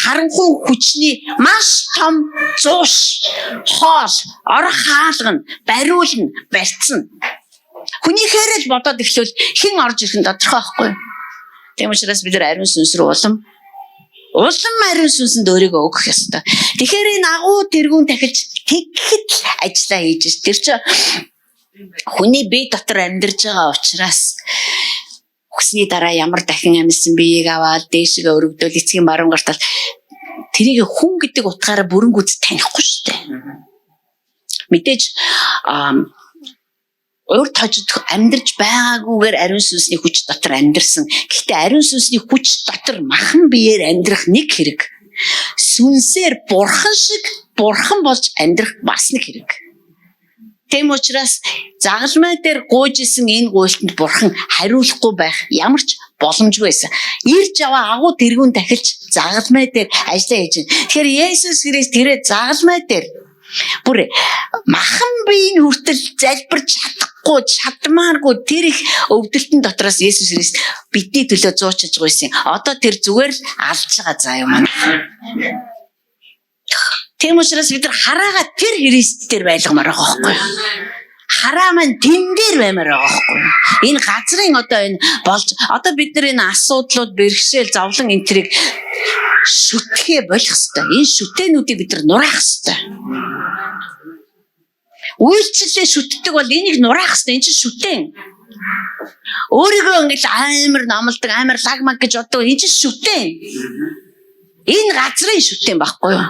харанхуй хүчний маш том зууш, хоол, орох хаалган, бариулна, барьцна. Хүнийхээр л бодоод эхлүүл хэн орж ирэх нь тодорхой байхгүй. Тийм учраас бид нар ариун сүнс рүү улам ариун сүнсэнд өөрийгөө өгөх ёстой. Тэгэхээр энэ агуу тэргүүн дахиж тэгэхэд ажиллаа хийж ш. Тэр чинь хүний бие дотор амьдарч байгаа учраас өгсний дараа ямар дахин амьсан биеийг аваад дээшгээ өргөдөөл эцгийн баруун гартал тэрийг хүн гэдэг утгаараа бүрэн гүйц танихгүй шүү дээ. Мэдээж өөр тожид амьдарч байгаагүйгээр ариун сүнсний хүч дотор амьдарсан. Гэхдээ ариун сүнсний хүч дотор махан биеэр амьдрах нэг хэрэг. Сүнсээр бурхан шиг бурхан болж амьдрах бас нэг хэрэг. Тэм учраас загалмай дээр гуйж исэн энэ гуйлтанд бурхан хариулахгүй байх ямар ч боломжгүй байсан. Ирж аваа агуу тэргүүн дахилж загалмай дээр ажиллаа хийж байна. Тэгэхээр Есүс Христ тэрэ загалмай дээр бүр махан биеийн хүртэл залбирч чадмааргүй тэр их өвдөлтөн дотроос Есүс Христ бидний төлөө зуучилж гойсон. Одоо тэр зүгээр л алж байгаа заа юм аа. Тийм учраас бид нар хараага тэр Христ дээр байлгамаар байгаа байхгүй юу? Хараа маань тэн дээр баймаар байгаа байхгүй юу? Энэ газрын одоо энэ болж одоо бид нар энэ асуудлууд бэрхшээл зовлон энтрийг шүтгээ болох хэвээр. Энэ шүтэнүүдийг бид нар нураах хэвээр. Үйлчлэлээ шүтдэг бол энийг нураах хэвээр. Энэ чинь шүтэн. Өөрийгөө ингэж амар номлодог, амар лагмаг гэж боддог энэ чинь шүтэн. Энэ газрын шүтэн байхгүй юу?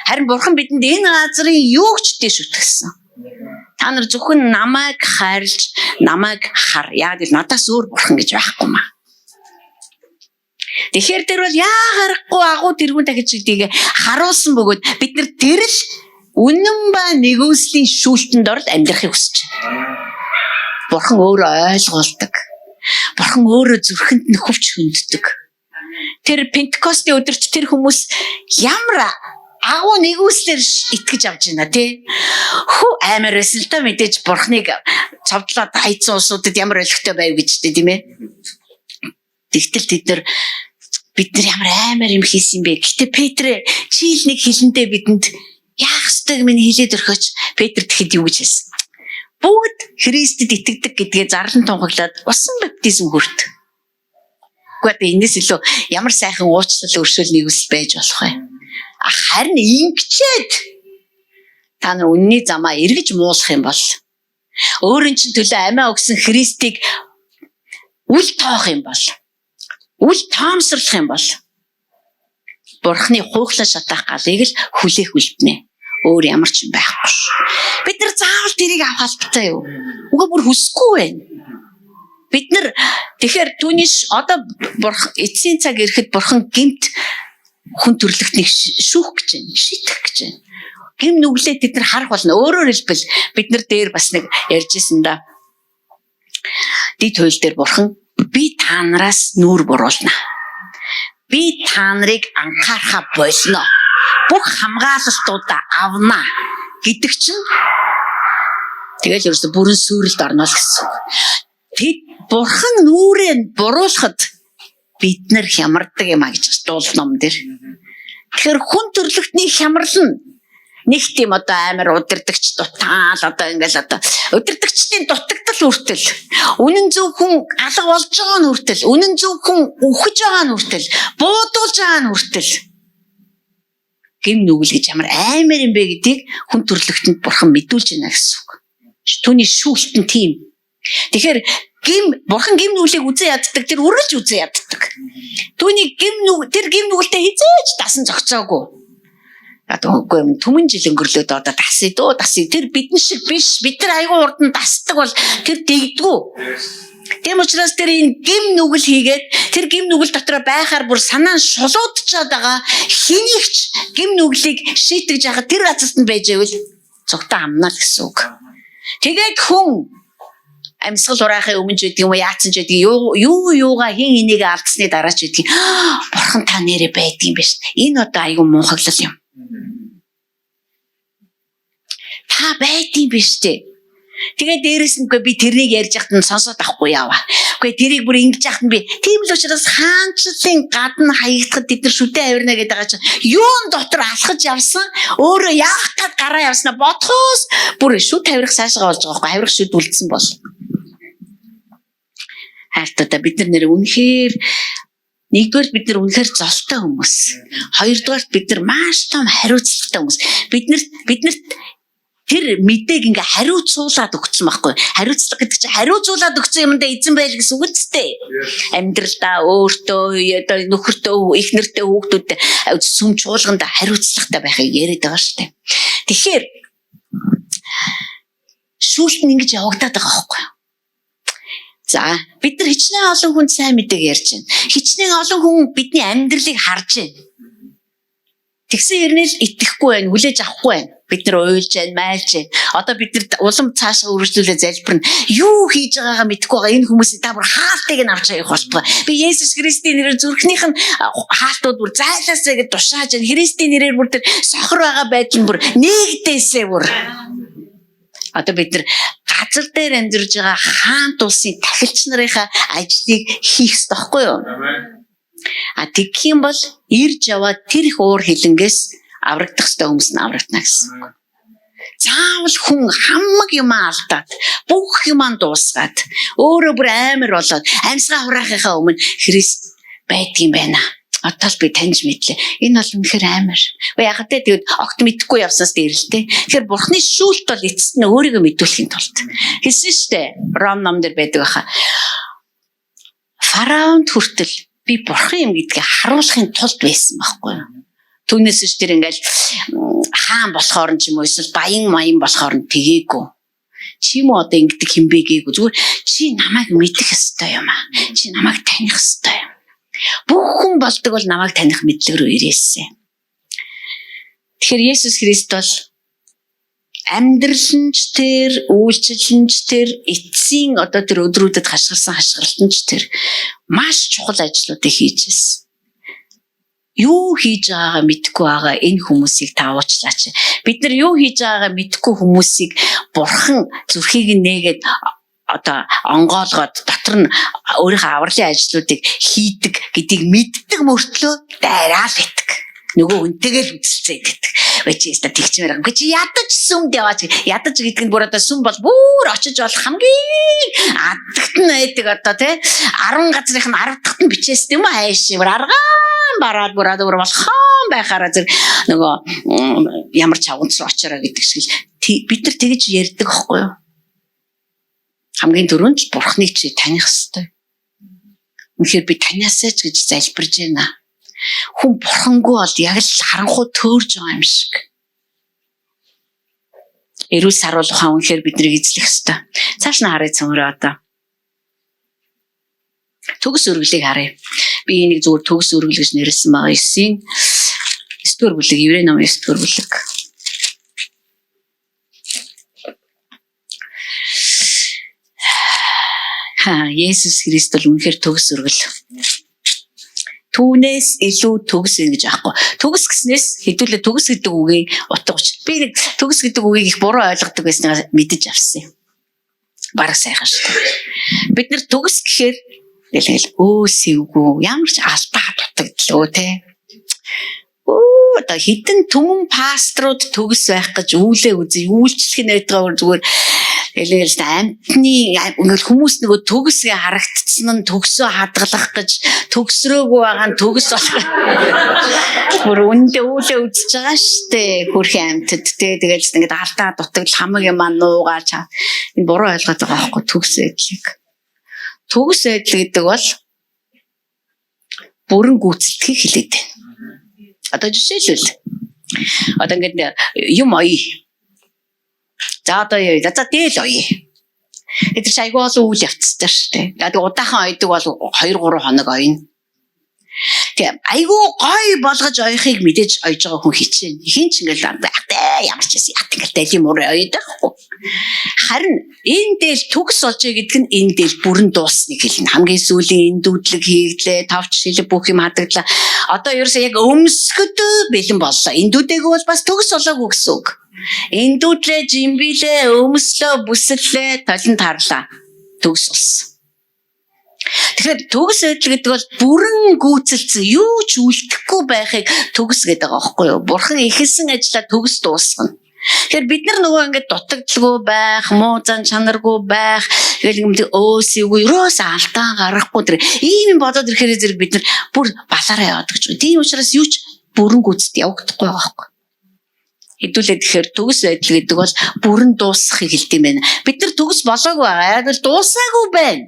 Харин бурхан бидэнд энэ газрын юуг ч дээ шүтгсэн. Та нар зөвхөн намайг хайрлж, намайг хар. Яг л надаас өөр бурхан гэж байхгүй маа. Тэгэхээр тэр бол яагарахгүй агуу тэргүүн дахиж гэдгийг харуулсан бөгөөд бид нар тэр л үнэн ба нэгүслийн шүүлтэнд орд амьдрахыг хүсэж байна. Бурхан өөрөө ойлгуулдаг. Бурхан өөрөө зүрхэнд нь хөвч хөнддөг. Тэр Пентекостийн өдөрт тэр хүмүүс ямар агуу нэгүслэр итгэж авч байна тий. Хүү амар байсан л та мэдээж бурхныг цовдлоод хайцсан улсуудад ямар өлегтэй байв гэж тийм ээ. Тэгтэл бид нар ямар амар юм хийсэн бэ. Гэтэ Петр чийл нэг хэлэндээ бидэнд яах ёстойг минь хэлээд өрхөж Петр тэгэхэд юу гэж хэлсэн. Бүгд Христэд итгэдэг гэдгээ зарлан тунхаглаад усан баптизм хүрт. Гэхдээ энэс илүү ямар сайхан уучлал өршөөл нэгүсэл байж болох вэ? Харин ингэчээд та нар үнний замаа эргэж муулах юм бол өөрийн чинь төлөө амиа өгсөн Христийг үл тоох юм бол үл таамсарлах юм бол Бурхны хуухлаа шатаах галыг л хүлээх үлднэ. Өөр ямар ч юм байхгүй. Бид нар заавал тэрийг авах албатай юу? Уга бүр хүсэхгүй байна. Бид нар тэгэхээр түүний одоо бурхан эцсийн цаг ирэхэд бурхан гэмт хүн төрлөختнийг шүүх гэж байна, шийдэх гэж байна. Гим нүглээ тэд нар харах болно. Өөрөөр хэлбэл бид нар дээр бас нэг ярьжсэн да. Дид хууль дээр бурхан би та нараас нүүр буруулна. Би та нарыг анхаарахаа болно. Бүх хамгаалалтуудаа авна гэдэг чинь тэгэл ерөөсө бүрэн сүрэлд орно л гэсэн. Тэд бурхан нүрээ буруулахад бид нар хямардаг юм а гэж дуул ном дээр. Тэгэхээр хүн төрлөختний хямрал нь нэг тийм одоо амар удирдахч дутаал одоо ингээл одоо удирдахчдын дутагдал хүртэл үнэн зөв хүн алга болж байгаа нь хүртэл үнэн зөв хүн үхэж байгаа нь хүртэл буудуулж байгаа нь хүртэл гим нүгэл гэж ямар амар юм бэ гэдгийг хүн төрлөختөнд бурхан мэдүүлж байна гэсэн үг. Түүний шүүлт нь тийм. Тэгэхээр бурхан гим нүглийг үзээ яддаг тэр үргэлж үзээ яддаг. Түүний тэр гим нүгэлтэй хизээж дасан зогцоогүй. Үгүй юм түмэн жил өнгөрлөөд одоо дасъя тэр бидэн шиг биш бид нар айгүй урд нь дасдаг бол тэр дэгдгүү. Тийм учраас тэр энэ гим нүгэл хийгээд тэр гим нүгэл дотор байхаар бүр санаа нь шулуудчаад байгаа хэнийгч гим нүглийг шийтгэж яхад тэр газарт нь байж байвал цогтоо амнаа л гэсэн үг. Тэгээд хүн амьсгал хураахын өмнө ч гэдэг юм яатсан ч гэдэг юугаа хин энийг алдсны дараа ч гэдэг бурхан та нэрэ байдгийн биш. Энэ одоо айгүй муухаглал юм. Та байдгийн биш дээ. Тэгээд дээрэс нь би тэрнийг ярьж яхад нь сонсоод авахгүй яава. Үгүй тэрийг бүр ингэж яхад нь би тийм л учраас хаанчлалын гадна хаягдахад бид нар шүтээ авирна гэдэг байгаа чинь юун дотор алхаж явсан өөрөө яах гээд гараа явснаа бодхоос бүр шүт авирах цаашгаа болж байгаа байхгүй авирах шүт үлдсэн бол. Хайлтаа бид нар нэр үнэхээр нэгдүгээр бид нар үнэхээр золтой хүмүүс. Хоёрдугаар бид нар маш том хариуцлагатай хүмүүс. Биднэрт тэр мэдээг ингээ хариуцуулаад өгсөн байхгүй. Хариуцлага гэдэг чинь хариуцуулаад өгсөн юмдаа эзэн байл гэсэн үг үстэй. Амьдралдаа өөртөө одоо нөхөртөө эхнэртөө хүүхдүүдтэй сүм чуулганда хариуцлагатай байхыг яриад байгаа шүү дээ. Тэгэхээр шүүлт нь ингэж явагдаад байгаа байхгүй. За бид нар хичнээн олон хүнд сайн мэдээг ярьж байна. Хичнээн олон хүн бидний амьдралыг харж байна. Тэгсэн хэрнээл итгэхгүй байна, хүлээж авахгүй байна. Бид нар уйлж байна, майлж байна. Одоо бид нар улам цаашаа үргэлжлүүлээ залбирна. Юу хийж байгаагаа мэдэхгүй байгаа энэ хүмүүсийн та бүр хаалтыг нь авч явах болтгоо. Би Есүс Христийн нэрээр зүрхнийх нь хаалтууд бүр зайлаасаа гэж тушааж байна. Христийн нэрээр бүр тэр сохор байгаа байдал нь бүр нэгдээсээ бүр. Одоо бид нар газар дээр амьдарж байгаа хаант улсын тахилч нарынхаа ажлыг хийх ёстой байхгүй юу? Тэгэх юм бол ирж яваад тэр их уур хилэнгээс аврагдах ёстой хүмүүс нь аврагдана гэсэн. Заавал хүн хамаг юм алдаад бүх юм дуусгаад өөрөө бүр амар болоод амьсгаа хураахынхаа өмнө Христ байдгийн байна. Отол би таньж мэдлээ. Энэ бол үнэхээр амар. Яг тэ тэгээд огт мэдэхгүй явсаас дээр л тэ. Тэгэхээр бурхны шүүлт бол эцэст нь өөрийгөө мэдүүлэхийн тулд. Хэлсэн шүү дээ. Ром ном дээр байдаг хаа. Фараонд хүртэл би бурхан юм гэдгийг харуулахын тулд байсан байхгүй юу? Түүнээс ч тэр ингээл хаан болохоор ч юм уу эсвэл баян маян болохоор нь тэгээгүй. Чи юм одоо ингэдэг хэмбэ гээгүй. Зүгээр чи намайг мэдэх ёстой юм аа. Чи намайг таних ёстой юм. Бүх хүн болдог бол намайг таних мэдлэг рүү ирээсэй. Тэгэхээр Есүс Христ бол амьдралч тэр, үйлчлэлч тэр, эцсийн одоо тэр өдрүүдэд хашгирсан хашгиралтч тэр маш чухал ажлуудыг хийж ирсэн. Юу хийж байгаагаа мэдэхгүй байгаа энэ хүмүүсийг таавуучлаач. Бид нар юу хийж байгаагаа мэдэхгүй хүмүүсийг бурхан зүрхийг нээгээд одоо онгоолгоод дотор нь өөрийнхөө авралын ажлуудыг хийдэг гэдгийг мэддэг мөртлөө дайраал байдаг. Нөгөө үнтэйгэл үзэлцээ гэдэг. Вэ чи яста тэгчмээр байгаа. Чи ядаж сүмд яваач. Ядаж гэдэг нь бүр одоо сүм бол бүр очиж болох хамгийн адагт нь байдаг одоо тий 10 газрынх нь 10 дахьт нь бичээс юм аа хайш бүр аргаан бараад бүр одоо болохон байхаараа зэрэг нөгөө ямар чавганц руу очоорой гэдэг шиг бид нар тэгж ярьдаг аахгүй юу? Хамгийн түрүүнд бурхныг чи таних ёстой. Үнэхээр би таниасаач гэж залбирж байна. Хүн бурхангүй бол яг л харанхуй төөрж байгаа юм шиг. Эрүүл саруул ухаан үнэхээр биднийг эзлэх ёстой. Цааш нь харъя цөмрөө одоо. Төгс өргөлийг харъя. Би энийг зүгээр төгс өргөл гэж нэрлсэн байгаа. 9-р бүлэг, Еврей номын 9-р бүлэг. Есүс Христ бол үнэхээр төгс өргөл. Түүнээс илүү төгс гэж аахгүй. Төгс гэснээс хэдүүлээ төгс гэдэг үгийг утга учир. Би нэг төгс гэдэг үгийг их буруу ойлгодог байснаа мэдэж авсан юм. Бараг сайхан шүү дээ. Бид нар төгс гэхээр тэгэл өөсөвгүй ямар ч алдаа дутагдлоо те. Одоо хитэн түмэн пасторууд төгс байх гэж үүлээ үзье. Үйлчлэх нь байдгаа зүгээр элэгэлж амтны хүмүүс нөгөө төгсгээ харагдсан нь төгсөө хадгалах гэж төгсрөөгүй байгаа нь төгс болох. Бүр үндэ үүлээ үзэж байгаа штэ хөрхийн амтд тэгээд ингээд алдаа дутагдал хамаг юм нуугаач энэ буруу ойлгоод байгаа байхгүй төгс байдлыг. Төгс байдал гэдэг бол бүрэн гүйцэлдэхийг хэлээд байна. Одоо жишээлбэл одоо ингээд юм оё. За одоо яа. За дээл оё. Тэр чинь айгүй олон үйл явцтай шүү дээ. Тэгээд удаахан ойдог бол 2-3 хоног ойно. Тэгээ айгүй гой болгож ойхыг мэдээж ойж байгаа хүн хичээн. Хин ч ингээл ямар ч юм ят ингээл дэлийн мөр ойдаг. Харин энэ дээл төгс болж байгаа гэдэг нь энэ дээл бүрэн дуусныг хэлнэ. Хамгийн сүүлийн энэ дүүдлэг хийглээ, тавч шилэг бүх юм хадагдлаа. Одоо ерөөсөө яг өмсгөд бэлэн боллоо. Энэ дүүдэг бол бас төгс болоогүй гэсэн үг. Энэ дүүдлээ, жимбилээ, өмслөө, бүслээ, толон тарлаа. Төгс болсон. Тэгэхээр төгс байдал гэдэг бол бүрэн гүйцэлцэн юу ч үлдэхгүй байхыг төгс гэдэг байгаа байхгүй юу? Бурхан ихэлсэн ажлаа төгс дуусгана. Тэгэхээр бид нар нөгөө ингээд дутагдaltaгүй байх, муу зан чанаргүй байх, тэгэл ингээд өөсөйгүй, ерөөсөө алдаа гаргахгүй тэр ийм юм бодоод ирэхээр зэрэг бид нар бүр балаараа яваад гэж. Тийм учраас юу ч бүрэн гүйцэд явагдахгүй байгаа байхгүй. Хэдүүлээ тэгэхээр төгс байдал гэдэг бол бүрэн дуусахыг хэлдэг юм байна. Бид нар төгс болоогүй байгаа. Яг л дуусаагүй байна.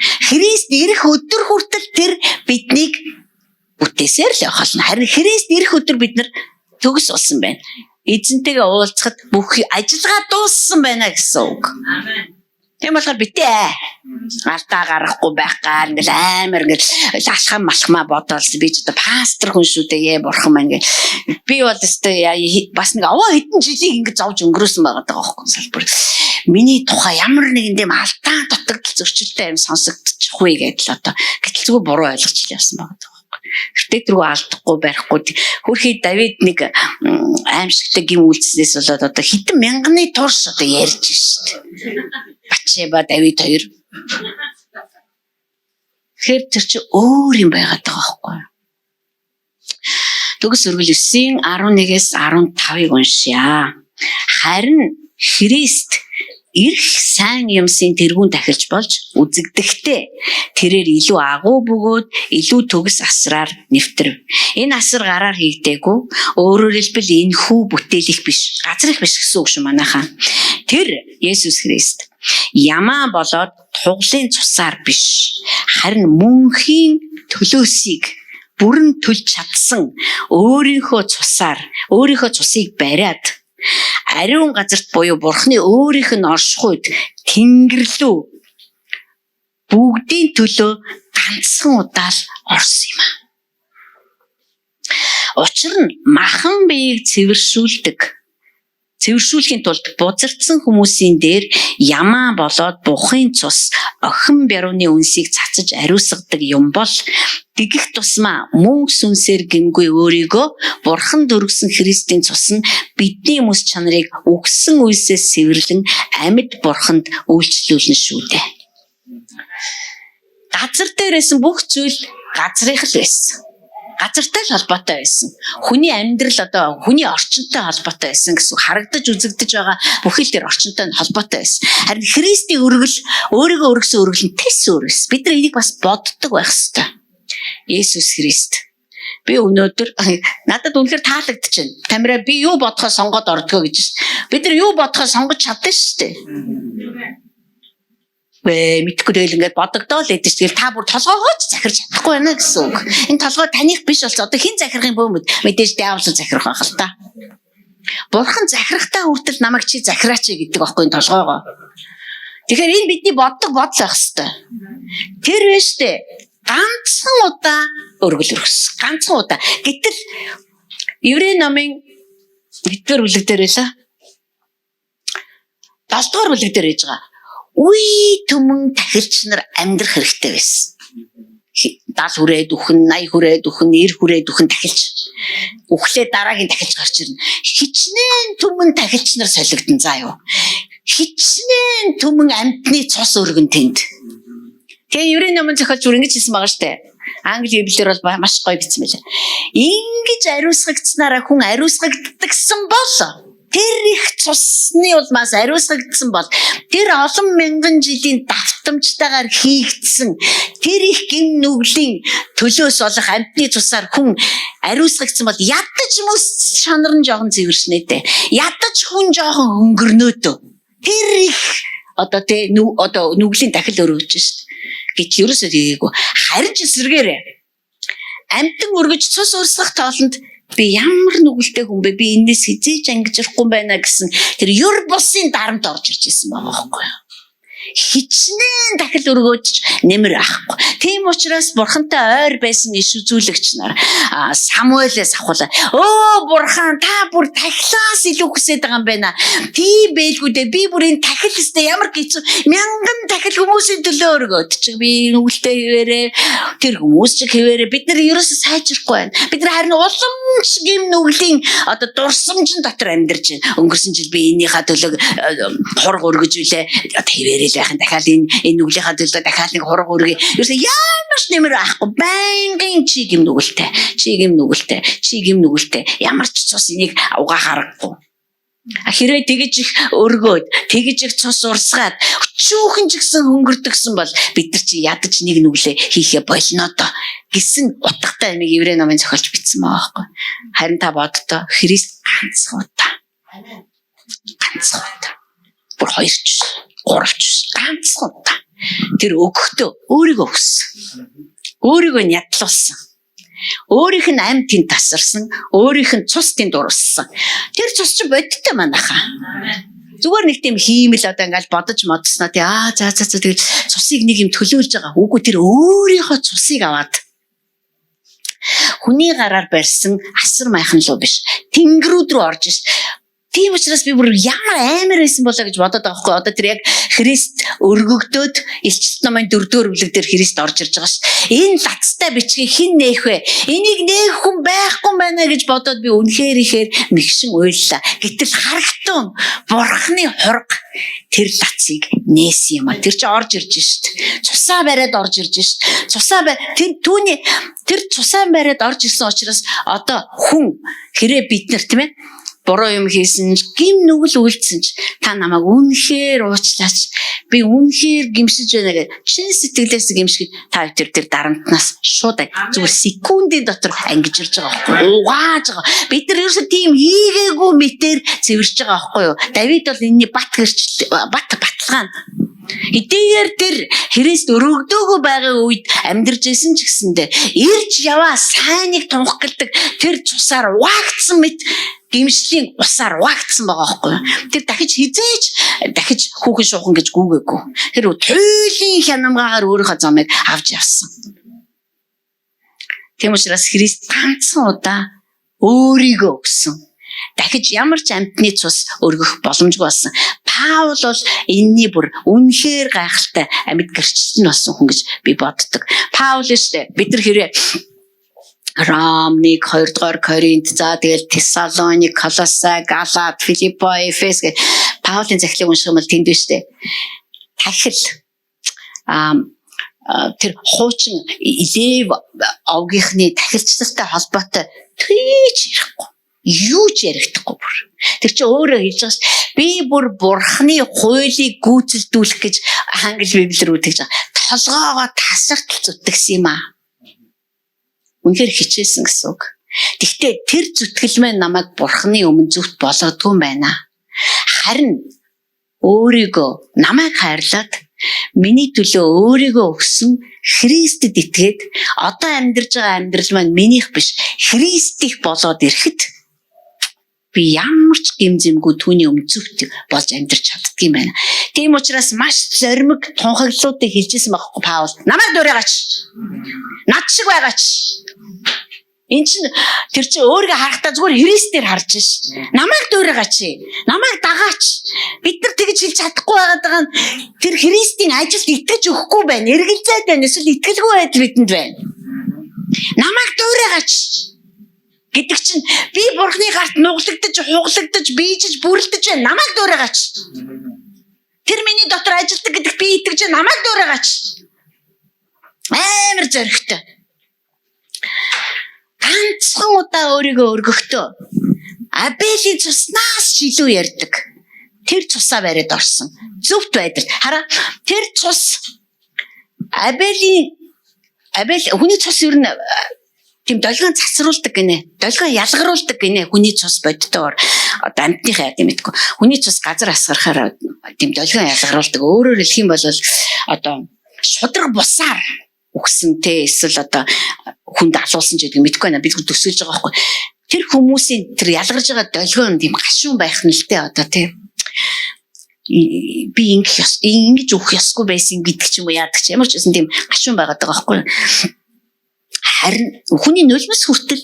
Христ ирэх өдөр хүртэл тэр биднийг бүтээсээр л явах болно. Харин Христ ирэх өдөр бид нар төгс болсон байна. Эзэнтэйгээ уулзахад бүх ажиллагаа дууссан байна гэсэн үг. Тийм болохоор битээ алдаа гарахгүй байх гал ингээл амар ингээл ашхам малхмаа бодоол би ч одоо пастор хүн шүү дээ бурхан маань ингээл би бол өстой бас нэг аваа хэдэн жилийг ингээд зовж өнгөрөөсөн байгаа байхгүй салбар. Миний тухай ямар нэгэн дэм алдаа дутагдал зөрчилтэй юм сонсогдчих вэ гэдэл одоо гэтэл зүгээр буруу ойлгож явсан байгаа. Гэтэ тэргүй алдахгүй барихгүй хөрхий Давид нэг аимшигтай гим үйлснээс болоод одоо хэдэн мянганы турш одоо ярьж шít. Бачеба Давид хоёр. Тэр чи өөр юм байгаад байгаа байхгүй юу? Төгс өргөл 9-11-ээс 15-ыг уншъя. Харин Христ ирэх сайн юмсын тэргүүн дахилж болж үзэгдэхдээ тэрээр илүү агуу бөгөөд илүү төгс асраар нэвтэрв. Энэ асар гараар хийгдээгүй. Өөрөөр хэлбэл энэ хүү бүтээл их биш, газар их биш гэсэн үг шүү манайхаа. Тэр Есүс Христ ямаа болоод тугалын цусаар биш, харин мөнхийн төлөөсийг бүрэн төлж чадсан өөрийнхөө цусыг бариад ариун газарт буюу Бурхны өөрийнх нь оршихуйд Тэнгэр лүү бүгдийн төлөө ганцхан удаа л орсон юм аа. Учир нь махан биеийг цэвэршүүлэхийн тулд бузардсан хүмүүсийн дээр ямаа болоод бухын цус охин бярууны үнсийг цацаж ариусгадаг юм бол тэгэх тусмаа мөнх сүнсээр гингүй өөрийгөө Бурханд өргөсөн Христийн цус нь бидний мэс чанарыг өгсөн үйлсээс сэвэрлэн амьд Бурханд үйлчлүүлнэ шүү дээ. Газар дээрээс бүх зүйл газрынх л байсан. Газартай л холбоотой байсан. Хүний амьдрал одоо хүний орчинтой холбоотой байсан гэсэн харагдаж үзэгдэж байгаа бүхэл дээр орчинтой нь холбоотой байсан. Харин Христийн өргөл өөрийгөө өргөсөн өргөл нь тэс өөр байсан. Бид нар энийг бас боддог байх хэрэгтэй. Есүс Христ. Би өнөөдөр надад үнэхээр таалагдчихэв. Тамира би юу бодохоо сонгоод ордгоо гэж шүү. Бид нар юу бодохоо сонгож чадсан шүү дээ. Мэдхгүй л ингээд бодогдоо л эдэж тэгэл та бүр толгоогооч захирч чадахгүй байна гэсэн үг. Энэ толгой таних биш болц одоо хэн захирах юм бөө мэдээж диавол захирах байх л та. Бурхан захирахтаа хүртэл намайг чи захираач гэдэг байхгүй энэ толгоогоо. Тэгэхээр энэ бидний боддог бодол байх хэвээр. Тэр вэ штэ ганцхан удаа өргөл өргөс. Ганцхан удаа. Гэтэл Еврей номын хэдгээр бүлэг дээр байлаа. 7 дугаар бүлэг дээр хийж байгаа. Үе түмэн тахилч нар амьдрах хэрэгтэй байсан. 70 хүрээд үхэн, 80 хүрээд үхэн, 90 хүрээд үхэн тахилч. Үхлээ дараагийн тахилч гарч ирнэ. Хичнээн түмэн тахилч нар солигдсон заа юу. Хичнээн түмэн амьтны цус өргөн тэнд. Тэгээ Еврей номын зохиолч бүр ингэж хэлсэн байгаа штэ. Англи библиэр бол маш гоё бичсэн байлаа. Ингэж ариусгагдсанараа хүн ариусгагддагсан бол тэр их цусны улмаас ариусгагдсан бол тэр олон мянган жилийн давтамжтайгаар хийгдсэн тэр их гин нүглийн төлөөс болох амьтны цусаар хүн ариусгагдсан бол ядаж мэс шанар нь жоохон зэвэршнэ дээ. Ядаж хүн жоохон өнгөрнөө дөө. Тэр их одоо нүглийн дахил өрөвж шít. Гэтэл ерөөсөө тийгээгүй. Харин ч эсвэргээрээ амьтан өргөж цус урсгах тоолонд би ямар нүгэлтэй хүн бэ? Би энэс хизээж ангижрахгүй байна гэсэн тэр юр бусын дарамт орж ирж ирсэн байгаа байхгүй юу? Хичнээн дахил өргөөж нэмэр ахгүй. Тийм учраас бурхантай ойр байсан иш үзүүлэгч нар Самуэлээс авахлаа. Өө бурхан та бүр тахилаас илүү хүсэж байгаа юм байна. Тийм байлгүй дээ. Би бүр энэ тахил өстэй ямар гэцүү мянган тахил хүмүүсийн төлөө өргөөд чи би нүгэлтэй хэвээрээ тэр хүмүүс ч хэвээрээ бид нар ерөөсөө сайжрахгүй байна. Бид нар харин уламж гим нүглийн одоо дурсамжин дотор амьдарч байна. Өнгөрсөн жил би энийхээ төлөө хург өргөж үлээ. Хэвээрээ дахиад энэ нүглийнхаа төлөө дахиад нэг хург өргөе. Ерөөсөө ямар ч нэмэр ахгүй. Байнгын чи гим нүгэлтэй. Ямар ч цус энийг угаа харахгүй. Хэрвээ тэгэж их өргөөд, тэгэж их цус урсгаад өчүүхэн ч гэсэн хөнгөрдөгсөн бол бид нар чи ядаж нэг нүглээ хийхэ болно доо гэсэн утгатай нэг Еврей номын зохиолч бичсэн байгаа байхгүй. Харин та боддоо Христ ганцхан удаа. Бүр 2 ч 3 ч ганцхан удаа тэр өгөхдөө өөрийгөө өгсөн. Өөрийгөө нядлуулсан. Өөрийнх нь амь тэнд тасарсан, өөрийнх нь цус тэнд урссан. Тэр цус чи бодиттой манайхаа. Зүгээр нэг тийм хиймэл одоо ингээл бодож модсноо тий тэгэл цусыг нэг юм төлөөлж байгаа. Үгүй тэр өөрийнхөө цусыг аваад хүний гараар барьсан асар майхан луу биш. Тэнгэрүүд рүү орж ш. Тийм учраас би бүр ямар амар байсан болоо гэж бодоод байгаа хгүй. Одоо тэр яг Христ өргөгдөөд Илчилт номын 4-р бүлэг дээр Христ орж ирж байгаа ш. Энэ лацтай бичгийг хэн нээх вэ? Энийг нээх хүн байхгүй байна гэж бодоод би үнэхээр ихээр мэгшин уйллаа. Гэтэл харагтун Бурхны хург тэр лацыг нээсэн юм а. Тэр чи орж ирж шít. Цусаа бариад орж ирж шít. Тэр цусаа бариад орж ирсэн учраас одоо хүн хэрэг бид нар тийм ээ буруу юм хийсэн ч, гим нүгэл үйлдсэн ч та намайг үнэхээр уучлаач. Би үнэхээр гимшиж байна гэж чин сэтгэлээс гимших та тэр дарамтнаас шууд зүгээр секундын дотор ангиж ирж байгаа байхгүй юу? Угааж байгаа. Бид нар ерөөсөө тийм хийгээгүй мэтэр цэвэрж байгаа байхгүй юу? Давид бол энэний баталгаа нь хэдийгээр тэр Христ өргөдөөгүй байгаа үед амьдарч исэн ч гэсэндээ ирж яваа сайныг тунхагладаг тэр цусаар угаагдсан мэт гимшлийн усаар угаагдсан байгаа байхгүй юу? Тэр дахиж хүүхэн шуухан гэж гүгээгүй. Тэр туйлын хянамгаагаар өөрийнхөө замыг авч явсан. Тийм учраас Христ ганцхан удаа өөрийгөө өгсөн. Дахиж ямар ч амьтны цус өргөх боломжгүй болсон. Паул бол энэний бүр үнэхээр гайхалтай амьд гэрчлэн болсон хүн гэж би боддог. Паул шүү дээ. Бид нар хэрэг Ром 1-2 дугаар Коринт, за тэгэл Тессалоник, Колосай, Галат, Филиппо, Эфес гэх Паулын захидлыг унших юм бол тэнд биш үү? Тахил тэр хуучин Лев овгийнхны тахилчтай холбоотой тийч ярихгүй. Юу ч ярихдаггүй бүр. Тэр чинь өөрөө хэлж байгаа ш. Би бүр бурхны хуулийг гүйцэлдүүлэх гэж англи библиэр үтгэж байгаа. Толгоогоо тасарт зүтгэсэн юм аа. Үнэхээр хичээсэн гэсэн үг. Гэхдээ тэр зүтгэл мэн намайг бурхны өмнө зүвт болгодгүй юм байна. Харин өөрийгөө намайг хайрлаад миний төлөө өөрийгөө өгсөн Христэд итгээд одоо амьдарч байгаа амьдрал маань минийх биш, Христих болоод ирэхэд би ямар ч гэмзэмгүй түүний өмнө зүвт болж амьдарч чаддаг юм байна. Тийм учраас маш зоримог тунхаглалуудыг хэлжсэн байхгүй Паул. Намайг дуурайгаач. Над шиг байгаач. Энд чинь тэр чинь өөрийгөө харахтаа зүгээр Христээр харж ш. Намайг дуурайгаач. Намайг дагаач. Бид нар тэгж хэлж чадахгүй байгаа нь тэр Христийн ажилд итгэж өгөхгүй байна. Эргэлзээд байна. Эсвэл итгэлгүй байдал бидэнд байна. Намайг дуурайгаач гэдэг чинь би бурхны гарт нуглагдаж, хуглагдаж, биежж, бүрлдэж байна. Намайг дуурайгаач. Тэр миний дотор ажилтдаг гэдэг би итгэж намайг дуурайгаач. Амар зоригтой. Ганцхан удаа өөрийгөө өргөхдөө Абелийн цуснаас илүү ярьдаг. Тэр цусаа бариад орсон. Зөвхт байдал. Хараа тэр цус Абель хүний цус ер нь тийм долгион цацруулдаг гинэ. Долгион ялгаруулдаг гинэ хүний цус боддоор. Одоо амтныхаа яа гэмэдгүй. Хүний цус газар асгарахаар тийм долгион ялгаруулдаг. Өөрөөр хэлэх юм бол одоо шудраг бусаар үгсэн те эсвэл одоо хүнд алуулсан ч гэдэг мэдгүй байна. Бид төсөөлж байгаа байхгүй. Тэр хүмүүсийн тэр ялгарж байгаа долгион тийм гашуун байх нь л те одоо те би ингэж өгөх ёсгүй байсан гэдэг ч юм уу яадаг ч ямар ч гэсэн тийм гашуун байгаад байгаа байхгүй. Харин хүний нулимс хүртэл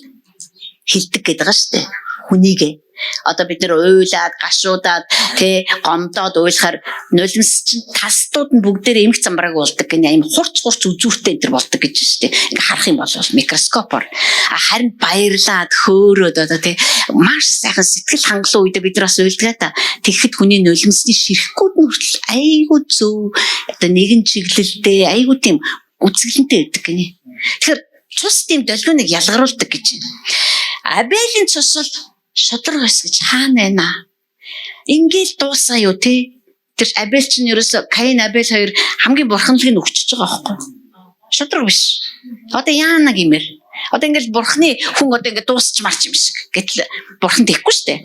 хилдэг гэдэг байгаа шүү дээ. Хүнийгээ одоо бид нэр уйлаад гашуудаад тэ гомдоод уйлахаар нулимс чинь тастууд нь бүгдээр эмх замбрааг болдог гэнэ. Ийм хурц үзүүртэй энэ болдог гэж шүү дээ. Ингээ харах юм бол микроскопоор харин баярлаад хөөрөөд одоо тэ маш сайхан сэтгэл хангалуун үедээ бид нар бас уйлдгаа та. Тэгэхэд хүний нулимсны ширхгүүд нь хүртэл айгүй зөв одоо нэгэн чиглэлдээ айгүй тийм үзэсгэлэнтэй байдаг гэнэ. Тэгэхээр цус тийм долгионыг ялгаруулдаг гэж байна. Абелийн цус бол шудраг ус гэж хаана байна? Ингээл дуусаа юу те? Тэр Абель чинь ерөөсө Каин Абель хоёр хамгийн бурханлагыг өгчөж байгаа байхгүй. Шудраг биш. Одоо яана гэмээр. Одоо ингээл бурхны хүн одоо ингээд дуусч марч юм шиг. Гэтэл бурхан тэхгүй штэ.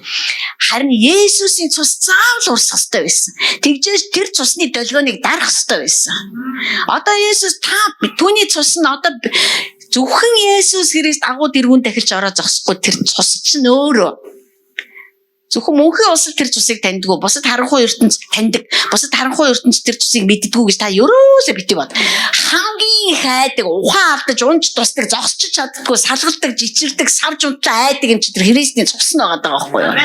Харин Есүсийн цус заавал урсах ёстой байсан. Тэгжээж тэр цусны долгионыг дарах ёстой байсан. Одоо Есүс та түүний цус нь одоо зөвхөн Есүс Христ агуу дэргүүн дахилж ороо зогсохгүй тэр цус чинь өөрөө зөвхөн мөнхийн усал тэр цусыг таньдгүй, бусад харанхуй ертөнц таньдаг, бусад харанхуй ертөнц тэр цусыг мэддэггүй гэж та ерөөсөө битгий бод. Хамгийн хайдаг, ухаан алдаж, унж тусдаг, зогсчих чаддаггүй, салгалдаг, жичирдэг, савж унтлаа айдаг юм чи тэр Христийн цус нь байгаа байхгүй юу?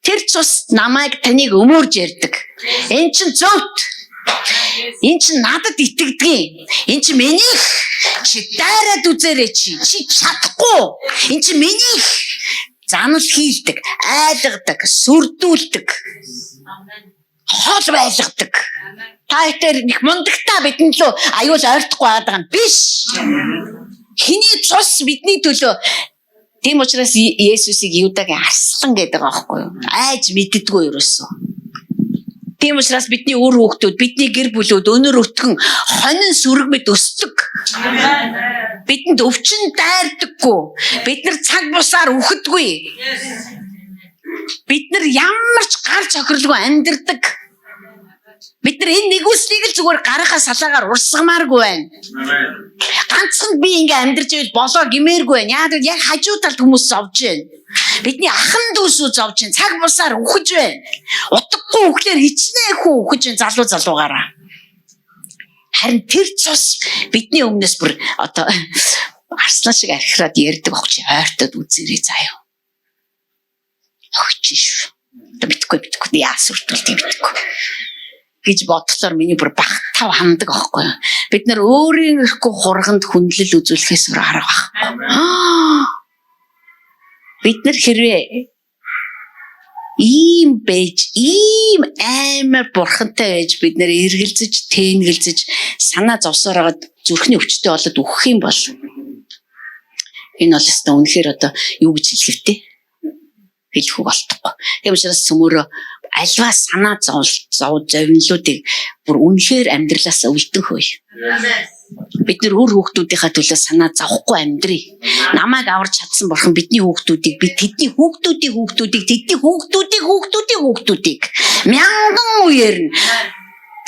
Тэр цус намайг таныг өмөрж ярьдаг. Энд чинь зөвхт энэ чинь надад итгэдэг. Энэ чинь минийх. Чи дайраад үзээрэй чи чадахгүй. Энэ чинь минийх. Занал хийлдэг, айлгадаг, сүрдүүлдэг. Хол байлгадаг. Та тэр нэг мундагтаа бидэн лөө аюул ойртохгүй байгаа юм биш. Хиний цус бидний төлөө Тийм учраас Есүсийг Юдагийн арслан гэдэг байгаа байхгүй юу? Айж мэддэггүй ерөөсөө. Тийм учраас бидний үр хүүхдүүд, бидний гэр бүлүүд өнөр өтгөн хонин сүрэг мэд өсдөг. Бидэнд өвчин дайрдаггүй. Бид нар цаг бусаар үхэдгүй. Бид нар ямар ч гар цохирлгүй амьдэрдэг. Бид нар энэ нэгүслийг л зүгээр гарахаа салаагаар урсгамааргүй байна. Ганцхан би ингээ амьдарч ивэл болоо гимээргүй байна. Яг хажуу талд хүмүүс зовж байна. Бидний ахан дүүсүү зовж байна. Цаг бусаар үхэж байна. Утгагүй үхлээр хичнээн хүн үхэж байна залуугаараа. Харин тэр цус бидний өмнөөс бүр одоо арслан шиг архираад ярьдаг огч ойртоод үзээрэй заяа. Огч шүү. Мэдхгүй яа сүртэлтэй мэдхгүй гэж бодглоор миний бүр багтав хандаг аахгүй. Бид нар өөрийнхөө хурганд хүндлэл үзүүлэхээс өөр арга байхгүй. Бид нар хэрвээ ийм байж, ийм амар бурхантай байж бид нар эргэлзэж, тэнгэлзэж, санаа зовсоороод зүрхний өвчтөй болоод үхэх юм бол энэ бол өстой үнэхээр одоо юу гэж хэлэх вэ? Хэлэх үг болтохгүй. Тийм учраас цөмөрөө альва санаа зовнилуудыг бүр үнэхээр амьдралаас үлдэн хөөе. Бид нар өөр хүүхдүүдийнхаа төлөө санаа зовхгүй амьдрий. Намайг аварч чадсан бурхан бидний хүүхдүүдийг, бид тэдний хүүхдүүдийг мянган үеэр нь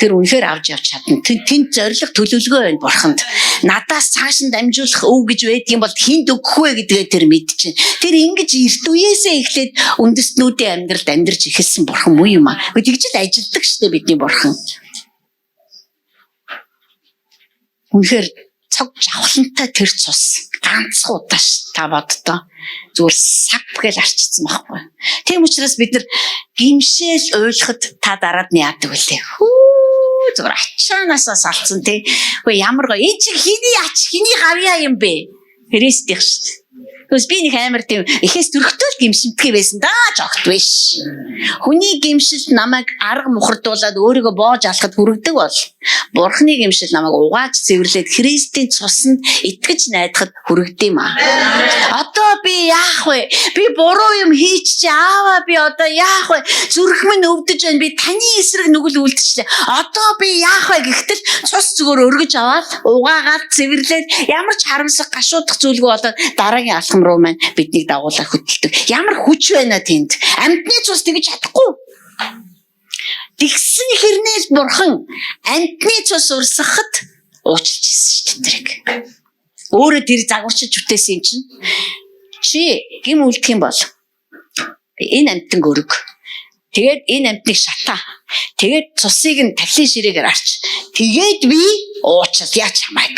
тэр үнэхээр авч явж чадна. Тэнд зориг төлөвлөгөө байна бурханд. Надаас цааш нь дамжуулах өв гэж байдгийн бол хинд өгөх вэ гэдгээ тэр мэдчихэв. Тэр ингэж эрт үеэсээ эхлээд үндэстнүүдийн амьдралд амьдарч эхэлсэн бурхан муу юм аа. Тэгж л ажилдаг штэ бидний бурхан. Үнэхээр цог жавхлантай тэр цус ганцхан удаач та боддоо зүгээр сав гэж арчсан байхгүй. Тийм учраас бид нар гимшээл ойлгоход та дараад нь яадаг вүлээ. Зүгээр ачаанаасаа салцсан тий. Үгүй ямар гоё. Энэ чи хиний гавьяа юм бэ? Христих шүү дээ. Тэгвэл би нэг амар тийм эхээс төрхтөл гимшимтгий байсан даа жогт биш. Хүний гимшил намайг арга мухардуулаад өөрийгөө боож алахад хүргэдэг бол бурхны гимшил намайг угааж цэвэрлээд Христийн цуснд итгэж найдахад хүргэдэм аа. Одоо би яах вэ? Би буруу юм хийчих ааваа би одоо яах вэ? Зүрх минь өвдөж байна. Би таны эсрэг нүгэл үлдчихлээ. Одоо би яах вэ гэхтэл цус зүгээр өргөж аваад угаагаад цэвэрлээд ямар ч харамсах гашуудах зүйлгүй болоод дараагийн алхам руу маань биднийг дагуулаар хөтэлдэг. Ямар хүч байна тэнд? Амьтны цус тэгж чадахгүй. Тэгсэн хэрнээс бурхан амьтны цус урсгахад уучлж ирсэн шүү дээ тэрийг. Өөрөө тэр загварчиж үтээсэн юм чинь. Чи гим үлдэх юм бол энэ амьтан өрг. Тэгээд энэ амьтныг шатаа. Тэгээд цусыг нь тавлын ширээгээр арч. Тэгээд би уучлаа чамайг.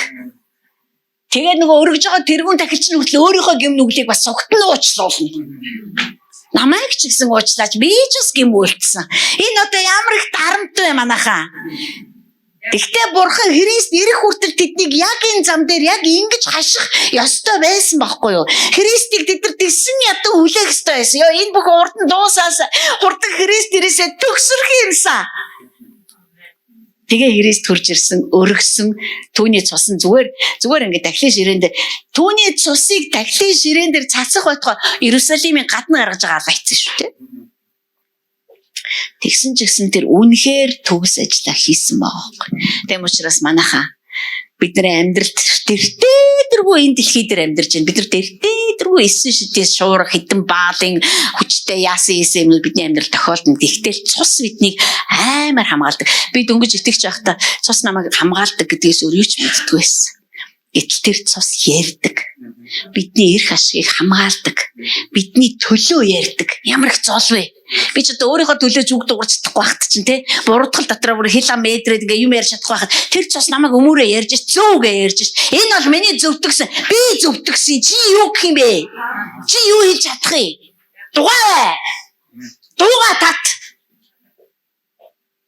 Тэгээд нөгөө өргөж байгаа тэргүүн тахилч нь хүртэл өөрийнхөө гим нүглийг бас цогт нь уучлуулна. Намайг ч гэсэн уучлаач би ч бас гим үлдсэн. Энэ одоо ямар их дарамттай манайхаа. Гэхдээ бурхан Христ ирэх хүртэл тэднийг яг энэ зам дээр яг ингэж хаших ёстой байсан байхгүй юу? Христийг тэд нар тэгсэн ядуу хүлээх ёстой байсан. Ёо энэ бүх урд нь дуусаас хурдан Христ ирээсээ төгсрөх юмсан. Тэгээ Христ хурж ирсэн, өргөсөн түүний цус нь зүгээр ингээд дахлын ширээн дээр түүний цусыг дахлын ширээн дээр цацах байтугай Иерусалимийн гадна гаргаж байгаа алайцсан шүү дээ. Тэгсэн ч гэсэн тэр үнэхээр төгс ажиллаа хийсэн байгаа. Тийм учраас манайхаа бидний амьдралд тэртээдэргүй энэ дэлхий дээр амьдарч байна. Бид нар тэртээдэргүй эссэн шидээс шуурах хитэн баалын хүчтэй яасан юмнууд бидний амьдрал тохиолдно. Гэхдээ цус биднийг амар хамгаалдаг. Би дөнгөж итгэж байхдаа цус намайг хамгаалдаг гэдгээс өөрөө ч мэддэггүй байсан. Гэтэл тэр цус ярьдаг. Бидний эрх ашигыг хамгаалдаг. Бидний төлөө ярьдаг. Ямар их зол вэ? Би ч одоо өөрийнхөө төлөө зүг дуурч чадахгүй байхад чинь те буруудгал дотроо бүр хилам мэдрээд ингээ юм ярьж чадахгүй байхад тэр цус намайг өмөрөө ярьж зүүгээ ярьж энэ бол миний зөвтгсөн. Би зөвтгсөн. Чи юу гэх юм бэ? Чи юу хийж чадах юм? Дугаа тат.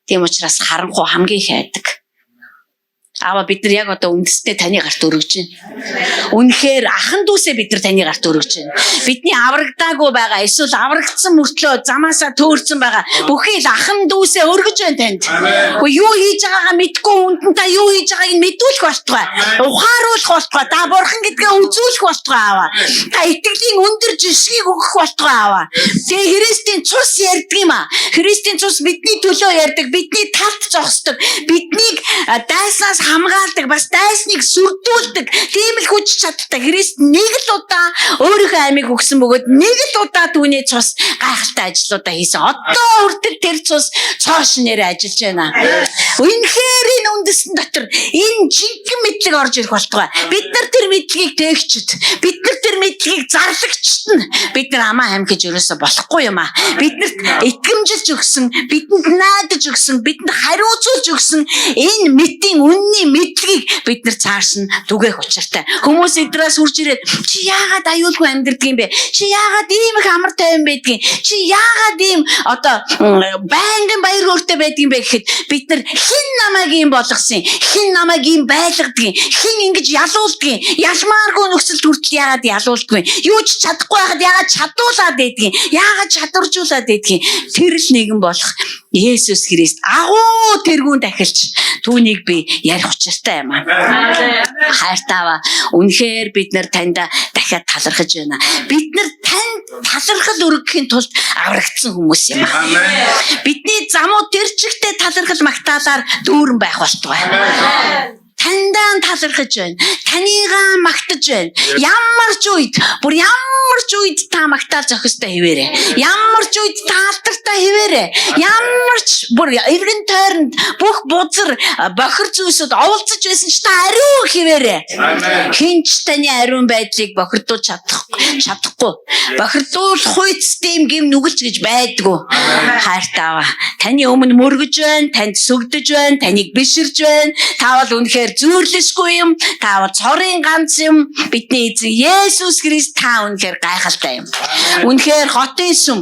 Тийм учраас харанхуй хамгийн их айдаг. Аава бид нар яг одоо үндэстэй таны гарт өргөж байна. Үнэхээр ахан дүүсээ бид нар таны гарт өргөж байна. Бидний аврагдаагүй байгаа эсвэл аврагдсан мөртлөө замаасаа төөрсөн байгаа бүхий л ахан дүүсээ өргөж байна танд. Гэхдээ юу хийж байгаагаа мэдгүй хүнд та юу хийж байгааг нь мэдүүлэх болтугай. Ухааруулах болтугай. Та бурхан гэдгээ үзүүлэх болтугай аава. Та итгэлийн өндөр жишгийг өгөх болтугай аава. Тэгээ Христийн цус ярьдаг юм аа. Христийн цус бидний төлөө ярьдаг, бидний талд зогсдог, биднийг дайснаас хамгаалдаг, бас дайсныг сүрдүүлдэг. Тийм л хүч чадтай Христ нэг л удаа өөрийнхөө амийг өгсөн бөгөөд нэг л удаа түүний цус гайхалтай ажлуудаа хийсэн. Одоо хүртэл тэр цус цоош нэрээ ажиллаж байна. Үнэхээр энэ үндэстэн дотор энэ жинхэнэ мэдлэг орж ирэх болтугай. Бид нар тэр мэдлэгийг тээгчд, бид нар тэр мэдлэгийг зарлагчд нь бид нар амаа хамгиж ерөөсө болохгүй юм аа. Биднэрт итгэмжилж өгсөн, бидэнд найдаж өгсөн, бидэнд хариуцуулж өгсөн энэ мэдийн үнний мэдлэгийг бид нар цааш нь түгээх учиртай. Хүмүүс эдрээс хурж ирээд чи яагаад аюулгүй амьдэрдэг юм бэ? Чи яагаад ийм их амар тайван байдгийг? Чи яагаад ийм одоо байнгын баяр хөөртэй байдгийг бэ гэхэд бид нар хэн намайг ийм болгосон? Хэн намайг ийм байлгадгийг? Хэн ингэж ялуулдгийг? Ялмааргүй нөхцөлд хүртэл яагаад ялуулдгийг? Юу ч чадахгүй байхад яагаад чадуулаад байдгийг? Яагаад чадваржуулаад байдгийг? Тэр л нэгэн болох Есүс Христ агуу тэргүүн дахилч түүнийг би ярих учиртай юм аа. Хайртайва. Үнэхээр бид нар танд дахиад талархаж байна. Бид нар танд талархал өргөхийн тулд аврагдсан хүмүүс юм аа. Бидний замууд тэр чигтээ талархал магтаалаар дүүрэн байх болтугай. Тандан талархаж байна. Танийгаа магтаж байна. Ямар ч үед та магтаал зохистой хэвээрээ. Ямар ч үед та алдартай хэвээрээ. Ямар ч бүр эргэн тойронд бүх бузар бохир зүйлсүүд оволцож байсан ч та ариун хэвээрээ. Хинч таны ариун байдлыг бохирдуулж чадахгүй. Бохирдуулах үйц тийм гим нүгэлж гэж байдгүй. Хайртайва. Таны өмнө мөргөж байна, танд сүгдэж байна, таныг биширж байна. Та бол үнэхээр зүйрлэшгүй юм. Та бол цорын ганц юм. Бидний эзэн Есүс Христ та үнэхээр гайхалтай юм. Үнэхээр хотын сүм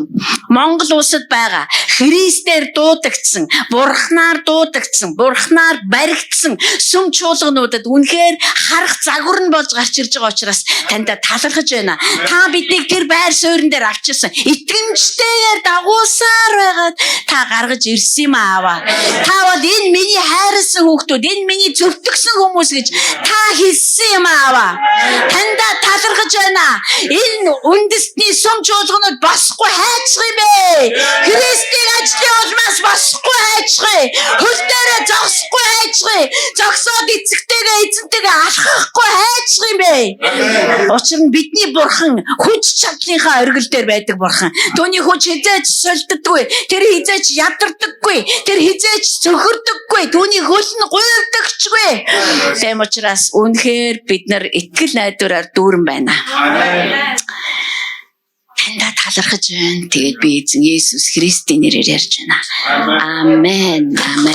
Монгол улсад байгаа Христээр дуудагдсан, Бурхнаар дуудагдсан, Бурхнаар баригдсан сүм чуулгануудад үнэхээр харах загвар нь болж гарч ирж байгаа учраас танд талархаж байна. Та биднийг тэр байр суурин дээр авчирсан. Итгэмжтэйгээр дагуулсаар байгаад та гаргаж ирсэн юм аава. Та бол энэ миний хайрлсан хүүхдүүд, энэ миний зөвтгсөн хүмүүс гэж та хэлсэн юм аава. Танд талархаж байна. Энэ үндэстний сүм чуулганууд босхгүй хайцгаа юм бэ. Христийн ажлын улмаас босхгүй хайцгаа. Хөл дээрээ зогсохгүй хайцгаа. Зогсоод эцэгтэйгээ эзэнтэйгээ алхахгүй хайцгаа юм бэ. Учир нь бидний бурхан хүч чадлынхаа оргил дээр байдаг бурхан. Түүний хүч хизээч солиддаггүй. Тэр хизээч ядардаггүй. Тэр хизээч цөхөрдөггүй. Түүний хөл нь гуйдагчгүй. Тэм учраас үнэхээр бид нар итгэл найдвараар дүүрэн байна. Танда талархаж байна. Тэгээд би эзэн Есүс Христийн нэрээр ярьж байна. Амен. Амен.